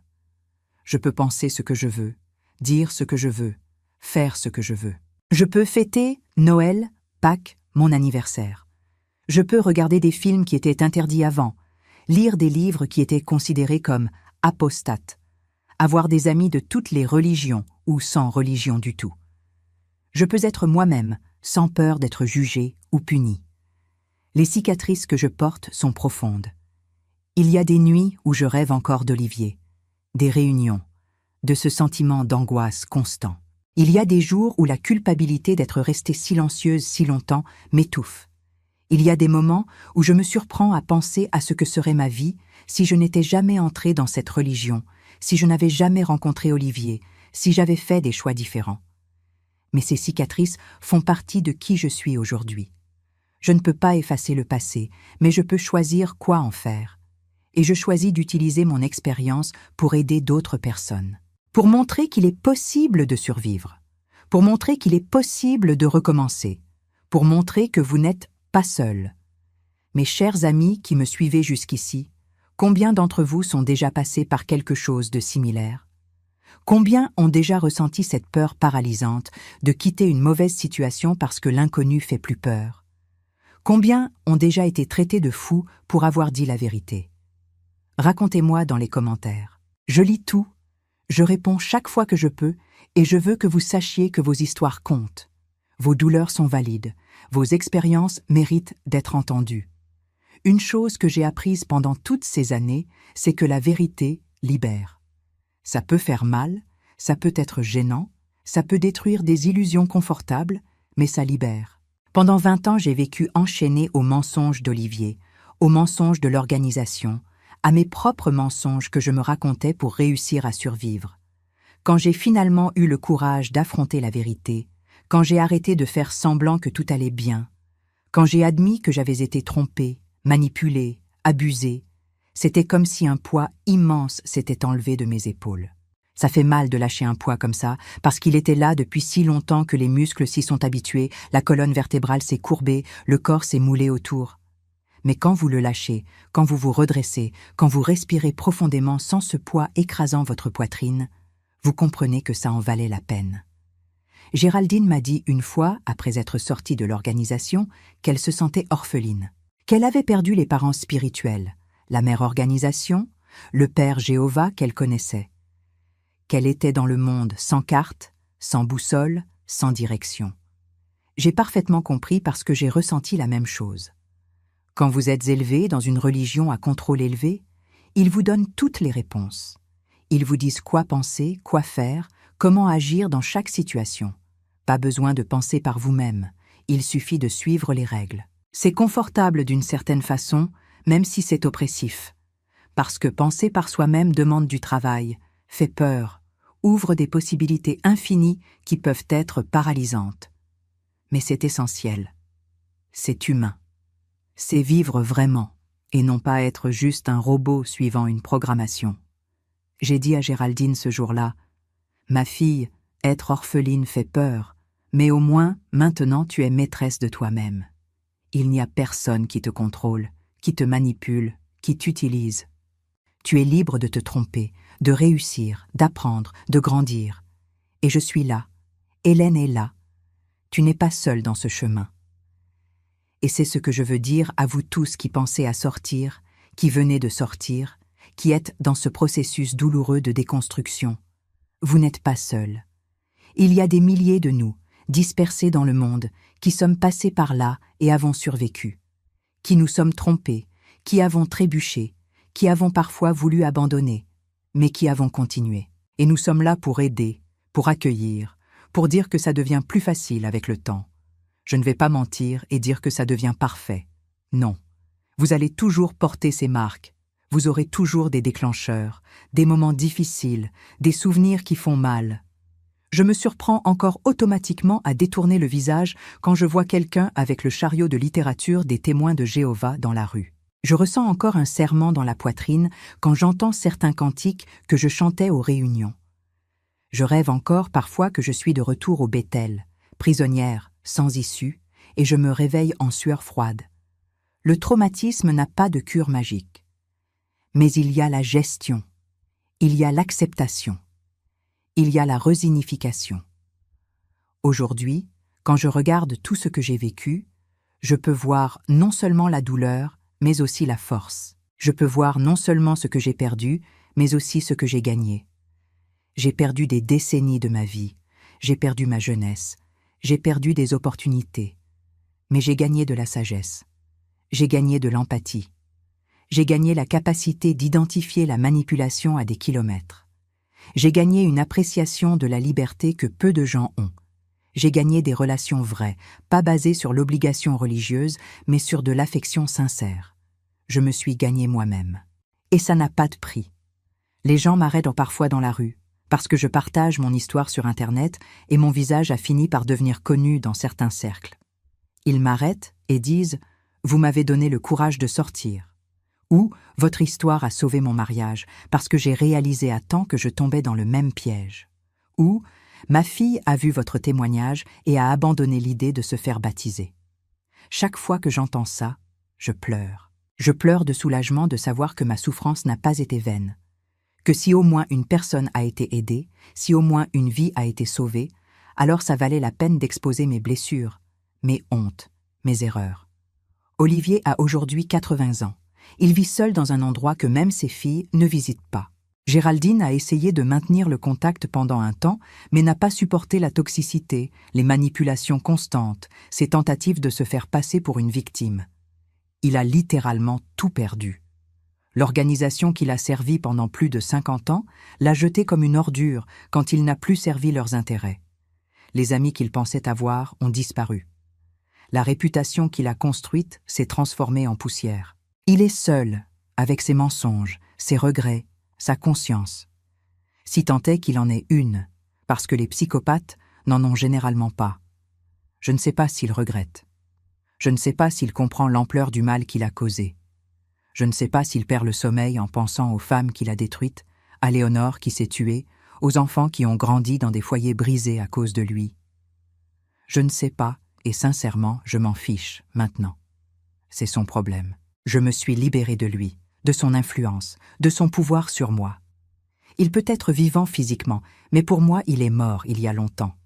Je peux penser ce que je veux, dire ce que je veux, faire ce que je veux. Je peux fêter Noël, Pâques, mon anniversaire. Je peux regarder des films qui étaient interdits avant, lire des livres qui étaient considérés comme apostates, avoir des amis de toutes les religions ou sans religion du tout. Je peux être moi-même, sans peur d'être jugé ou puni. Les cicatrices que je porte sont profondes. Il y a des nuits où je rêve encore d'Olivier, des réunions, de ce sentiment d'angoisse constant. Il y a des jours où la culpabilité d'être restée silencieuse si longtemps m'étouffe. Il y a des moments où je me surprends à penser à ce que serait ma vie si je n'étais jamais entrée dans cette religion, si je n'avais jamais rencontré Olivier, si j'avais fait des choix différents. Mais ces cicatrices font partie de qui je suis aujourd'hui. Je ne peux pas effacer le passé, mais je peux choisir quoi en faire. Et je choisis d'utiliser mon expérience pour aider d'autres personnes. Pour montrer qu'il est possible de survivre. Pour montrer qu'il est possible de recommencer. Pour montrer que vous n'êtes pas seul. Mes chers amis qui me suivez jusqu'ici, combien d'entre vous sont déjà passés par quelque chose de similaire? Combien ont déjà ressenti cette peur paralysante de quitter une mauvaise situation parce que l'inconnu fait plus peur? Combien ont déjà été traités de fous pour avoir dit la vérité? Racontez-moi dans les commentaires. Je lis tout, je réponds chaque fois que je peux et je veux que vous sachiez que vos histoires comptent. Vos douleurs sont valides, vos expériences méritent d'être entendues. Une chose que j'ai apprise pendant toutes ces années, c'est que la vérité libère. Ça peut faire mal, ça peut être gênant, ça peut détruire des illusions confortables, mais ça libère. Pendant 20 ans, j'ai vécu enchaînée aux mensonges d'Olivier, aux mensonges de l'organisation, à mes propres mensonges que je me racontais pour réussir à survivre. Quand j'ai finalement eu le courage d'affronter la vérité, quand j'ai arrêté de faire semblant que tout allait bien, quand j'ai admis que j'avais été trompée, manipulée, abusée, c'était comme si un poids immense s'était enlevé de mes épaules. Ça fait mal de lâcher un poids comme ça, parce qu'il était là depuis si longtemps que les muscles s'y sont habitués, la colonne vertébrale s'est courbée, le corps s'est moulé autour. Mais quand vous le lâchez, quand vous vous redressez, quand vous respirez profondément sans ce poids écrasant votre poitrine, vous comprenez que ça en valait la peine. Géraldine m'a dit une fois, après être sortie de l'organisation, qu'elle se sentait orpheline, qu'elle avait perdu les parents spirituels, la mère organisation, le père Jéhovah qu'elle connaissait, qu'elle était dans le monde sans carte, sans boussole, sans direction. J'ai parfaitement compris parce que j'ai ressenti la même chose. Quand vous êtes élevé dans une religion à contrôle élevé, ils vous donnent toutes les réponses. Ils vous disent quoi penser, quoi faire, comment agir dans chaque situation. Pas besoin de penser par vous-même, il suffit de suivre les règles. C'est confortable d'une certaine façon, même si c'est oppressif. Parce que penser par soi-même demande du travail, fait peur, ouvre des possibilités infinies qui peuvent être paralysantes. Mais c'est essentiel. C'est humain. C'est vivre vraiment, et non pas être juste un robot suivant une programmation. J'ai dit à Géraldine ce jour-là, « Ma fille, être orpheline fait peur, mais au moins, maintenant tu es maîtresse de toi-même. Il n'y a personne qui te contrôle, qui te manipule, qui t'utilise. Tu es libre de te tromper, de réussir, d'apprendre, de grandir. Et je suis là. Hélène est là. Tu n'es pas seule dans ce chemin. » Et c'est ce que je veux dire à vous tous qui pensez à sortir, qui venez de sortir, qui êtes dans ce processus douloureux de déconstruction. Vous n'êtes pas seuls. Il y a des milliers de nous, dispersés dans le monde, qui sommes passés par là et avons survécu, qui nous sommes trompés, qui avons trébuché, qui avons parfois voulu abandonner, mais qui avons continué. Et nous sommes là pour aider, pour accueillir, pour dire que ça devient plus facile avec le temps. Je ne vais pas mentir et dire que ça devient parfait. Non. Vous allez toujours porter ces marques. Vous aurez toujours des déclencheurs, des moments difficiles, des souvenirs qui font mal. Je me surprends encore automatiquement à détourner le visage quand je vois quelqu'un avec le chariot de littérature des témoins de Jéhovah dans la rue. Je ressens encore un serrement dans la poitrine quand j'entends certains cantiques que je chantais aux réunions. Je rêve encore parfois que je suis de retour au Bethel, prisonnière, sans issue, et je me réveille en sueur froide. Le traumatisme n'a pas de cure magique. Mais il y a la gestion, il y a l'acceptation, il y a la resignification. Aujourd'hui, quand je regarde tout ce que j'ai vécu, je peux voir non seulement la douleur, mais aussi la force. Je peux voir non seulement ce que j'ai perdu, mais aussi ce que j'ai gagné. J'ai perdu des décennies de ma vie, j'ai perdu ma jeunesse, j'ai perdu des opportunités, mais j'ai gagné de la sagesse, j'ai gagné de l'empathie, j'ai gagné la capacité d'identifier la manipulation à des kilomètres. J'ai gagné une appréciation de la liberté que peu de gens ont. J'ai gagné des relations vraies, pas basées sur l'obligation religieuse, mais sur de l'affection sincère. Je me suis gagné moi-même. Et ça n'a pas de prix. Les gens m'arrêtent parfois dans la rue, parce que je partage mon histoire sur Internet et mon visage a fini par devenir connu dans certains cercles. Ils m'arrêtent et disent « Vous m'avez donné le courage de sortir » ou « Votre histoire a sauvé mon mariage parce que j'ai réalisé à temps que je tombais dans le même piège » ou « Ma fille a vu votre témoignage et a abandonné l'idée de se faire baptiser ». Chaque fois que j'entends ça, je pleure. Je pleure de soulagement de savoir que ma souffrance n'a pas été vaine. Que si au moins une personne a été aidée, si au moins une vie a été sauvée, alors ça valait la peine d'exposer mes blessures, mes hontes, mes erreurs. Olivier a aujourd'hui 80 ans. Il vit seul dans un endroit que même ses filles ne visitent pas. Géraldine a essayé de maintenir le contact pendant un temps, mais n'a pas supporté la toxicité, les manipulations constantes, ses tentatives de se faire passer pour une victime. Il a littéralement tout perdu. L'organisation qu'il a servie pendant plus de 50 ans l'a jeté comme une ordure quand il n'a plus servi leurs intérêts. Les amis qu'il pensait avoir ont disparu. La réputation qu'il a construite s'est transformée en poussière. Il est seul, avec ses mensonges, ses regrets, sa conscience. Si tant est qu'il en ait une, parce que les psychopathes n'en ont généralement pas. Je ne sais pas s'il regrette. Je ne sais pas s'il comprend l'ampleur du mal qu'il a causé. Je ne sais pas s'il perd le sommeil en pensant aux femmes qu'il a détruites, à Léonore qui s'est tuée, aux enfants qui ont grandi dans des foyers brisés à cause de lui. Je ne sais pas, et sincèrement, je m'en fiche, maintenant. C'est son problème. Je me suis libérée de lui, de son influence, de son pouvoir sur moi. Il peut être vivant physiquement, mais pour moi il est mort il y a longtemps.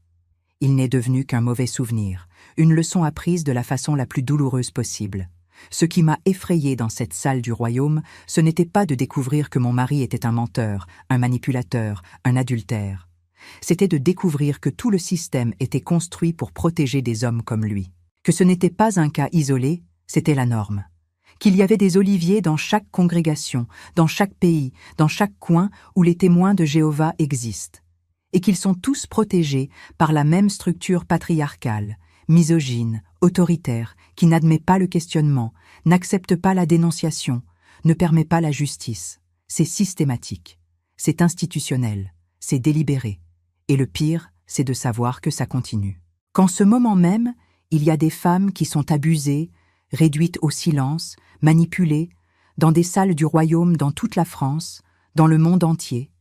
Il n'est devenu qu'un mauvais souvenir, une leçon apprise de la façon la plus douloureuse possible. Ce qui m'a effrayée dans cette salle du royaume, ce n'était pas de découvrir que mon mari était un menteur, un manipulateur, un adultère. C'était de découvrir que tout le système était construit pour protéger des hommes comme lui. Que ce n'était pas un cas isolé, c'était la norme. Qu'il y avait des oliviers dans chaque congrégation, dans chaque pays, dans chaque coin où les témoins de Jéhovah existent. Et qu'ils sont tous protégés par la même structure patriarcale, misogyne, autoritaire, qui n'admet pas le questionnement, n'accepte pas la dénonciation, ne permet pas la justice. C'est systématique, c'est institutionnel, c'est délibéré. Et le pire, c'est de savoir que ça continue. Qu'en ce moment même, il y a des femmes qui sont abusées, réduites au silence, manipulées, dans des salles du royaume dans toute la France, dans le monde entier.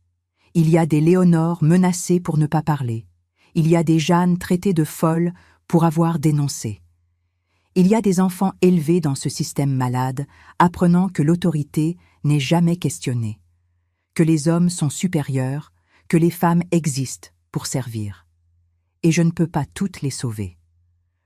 Il y a des Léonore menacées pour ne pas parler. Il y a des Jeanne traitées de folles pour avoir dénoncé. Il y a des enfants élevés dans ce système malade, apprenant que l'autorité n'est jamais questionnée, que les hommes sont supérieurs, que les femmes existent pour servir. Et je ne peux pas toutes les sauver.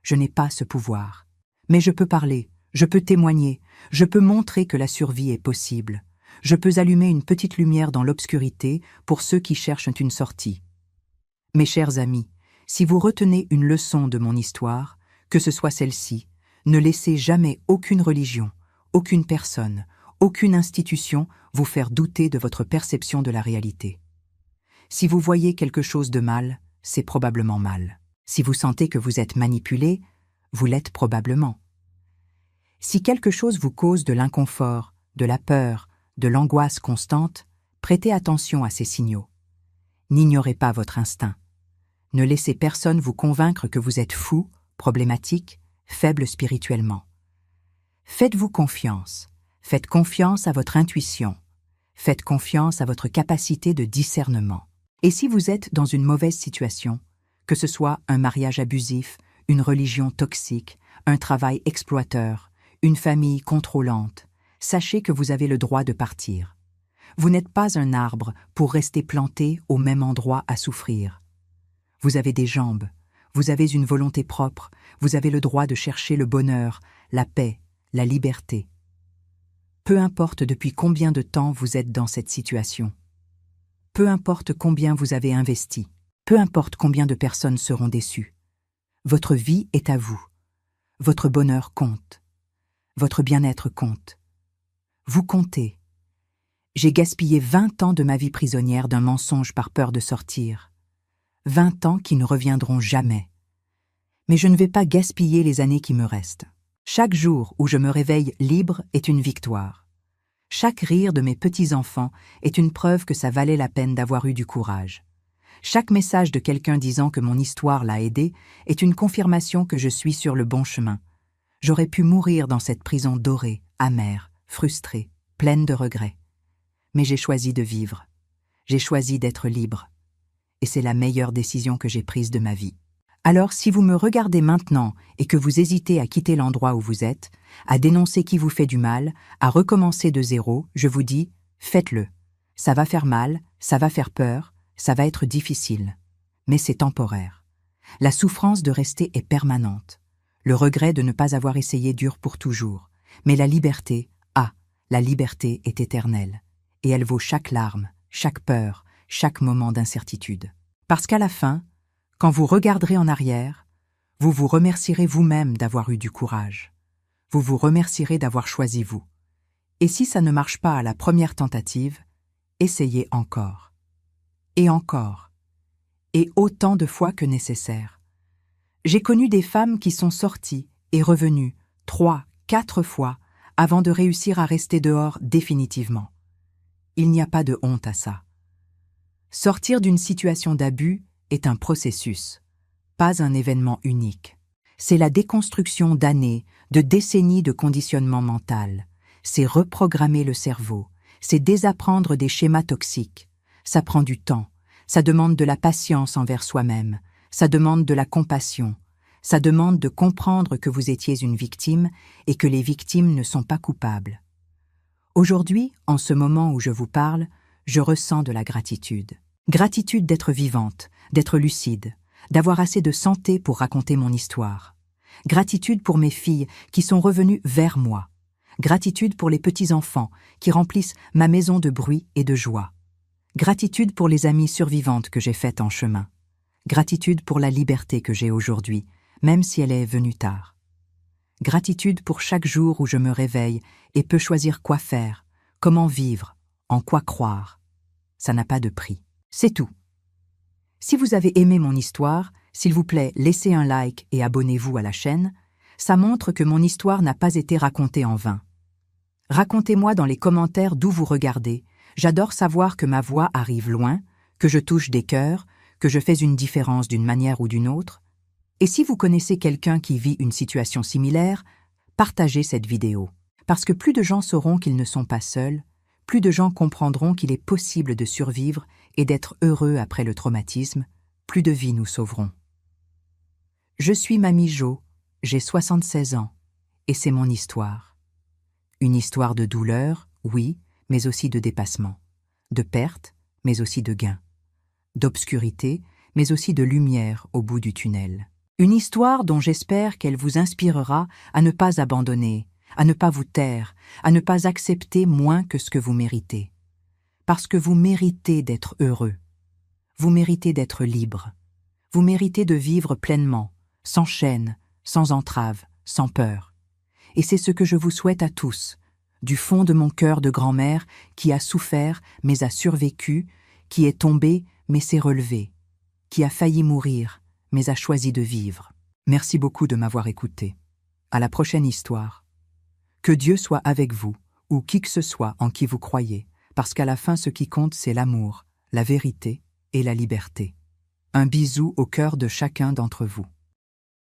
Je n'ai pas ce pouvoir. Mais je peux parler, je peux témoigner, je peux montrer que la survie est possible. Je peux allumer une petite lumière dans l'obscurité pour ceux qui cherchent une sortie. Mes chers amis, si vous retenez une leçon de mon histoire, que ce soit celle-ci, ne laissez jamais aucune religion, aucune personne, aucune institution vous faire douter de votre perception de la réalité. Si vous voyez quelque chose de mal, c'est probablement mal. Si vous sentez que vous êtes manipulé, vous l'êtes probablement. Si quelque chose vous cause de l'inconfort, de la peur, de l'angoisse constante, prêtez attention à ces signaux. N'ignorez pas votre instinct. Ne laissez personne vous convaincre que vous êtes fou, problématique, faible spirituellement. Faites-vous confiance. Faites confiance à votre intuition. Faites confiance à votre capacité de discernement. Et si vous êtes dans une mauvaise situation, que ce soit un mariage abusif, une religion toxique, un travail exploiteur, une famille contrôlante, sachez que vous avez le droit de partir. Vous n'êtes pas un arbre pour rester planté au même endroit à souffrir. Vous avez des jambes, vous avez une volonté propre, vous avez le droit de chercher le bonheur, la paix, la liberté. Peu importe depuis combien de temps vous êtes dans cette situation. Peu importe combien vous avez investi. Peu importe combien de personnes seront déçues. Votre vie est à vous. Votre bonheur compte. Votre bien-être compte. Vous comptez. J'ai gaspillé 20 ans de ma vie prisonnière d'un mensonge par peur de sortir. 20 ans qui ne reviendront jamais. Mais je ne vais pas gaspiller les années qui me restent. Chaque jour où je me réveille libre est une victoire. Chaque rire de mes petits-enfants est une preuve que ça valait la peine d'avoir eu du courage. Chaque message de quelqu'un disant que mon histoire l'a aidé est une confirmation que je suis sur le bon chemin. J'aurais pu mourir dans cette prison dorée, amère, frustrée, pleine de regrets. Mais j'ai choisi de vivre. J'ai choisi d'être libre. Et c'est la meilleure décision que j'ai prise de ma vie. Alors si vous me regardez maintenant et que vous hésitez à quitter l'endroit où vous êtes, à dénoncer qui vous fait du mal, à recommencer de zéro, je vous dis, faites-le. Ça va faire mal, ça va faire peur, ça va être difficile. Mais c'est temporaire. La souffrance de rester est permanente. Le regret de ne pas avoir essayé dure pour toujours. Mais la liberté, la liberté est éternelle. Et elle vaut chaque larme, chaque peur, chaque moment d'incertitude. Parce qu'à la fin, quand vous regarderez en arrière, vous vous remercierez vous-même d'avoir eu du courage. Vous vous remercierez d'avoir choisi vous. Et si ça ne marche pas à la première tentative, essayez encore. Et encore. Et autant de fois que nécessaire. J'ai connu des femmes qui sont sorties et revenues 3, 4 fois avant de réussir à rester dehors définitivement. Il n'y a pas de honte à ça. Sortir d'une situation d'abus est un processus, pas un événement unique. C'est la déconstruction d'années, de décennies de conditionnement mental. C'est reprogrammer le cerveau. C'est désapprendre des schémas toxiques. Ça prend du temps. Ça demande de la patience envers soi-même. Ça demande de la compassion. Ça demande de comprendre que vous étiez une victime et que les victimes ne sont pas coupables. Aujourd'hui, en ce moment où je vous parle, je ressens de la gratitude. Gratitude d'être vivante, d'être lucide, d'avoir assez de santé pour raconter mon histoire. Gratitude pour mes filles qui sont revenues vers moi. Gratitude pour les petits-enfants qui remplissent ma maison de bruit et de joie. Gratitude pour les amies survivantes que j'ai faites en chemin. Gratitude pour la liberté que j'ai aujourd'hui, même si elle est venue tard. Gratitude pour chaque jour où je me réveille et peux choisir quoi faire, comment vivre, en quoi croire. Ça n'a pas de prix. C'est tout. Si vous avez aimé mon histoire, s'il vous plaît, laissez un like et abonnez-vous à la chaîne. Ça montre que mon histoire n'a pas été racontée en vain. Racontez-moi dans les commentaires d'où vous regardez. J'adore savoir que ma voix arrive loin, que je touche des cœurs, que je fais une différence d'une manière ou d'une autre. Et si vous connaissez quelqu'un qui vit une situation similaire, partagez cette vidéo. Parce que plus de gens sauront qu'ils ne sont pas seuls, plus de gens comprendront qu'il est possible de survivre et d'être heureux après le traumatisme, plus de vies nous sauverons. Je suis Mamie Jo, j'ai 76 ans, et c'est mon histoire. Une histoire de douleur, oui, mais aussi de dépassement, de perte, mais aussi de gain, d'obscurité, mais aussi de lumière au bout du tunnel. Une histoire dont j'espère qu'elle vous inspirera à ne pas abandonner, à ne pas vous taire, à ne pas accepter moins que ce que vous méritez. Parce que vous méritez d'être heureux. Vous méritez d'être libre. Vous méritez de vivre pleinement, sans chaîne, sans entrave, sans peur. Et c'est ce que je vous souhaite à tous, du fond de mon cœur de grand-mère qui a souffert mais a survécu, qui est tombée mais s'est relevée, qui a failli mourir mais a choisi de vivre. Merci beaucoup de m'avoir écouté. À la prochaine histoire. Que Dieu soit avec vous, ou qui que ce soit en qui vous croyez, parce qu'à la fin ce qui compte c'est l'amour, la vérité et la liberté. Un bisou au cœur de chacun d'entre vous.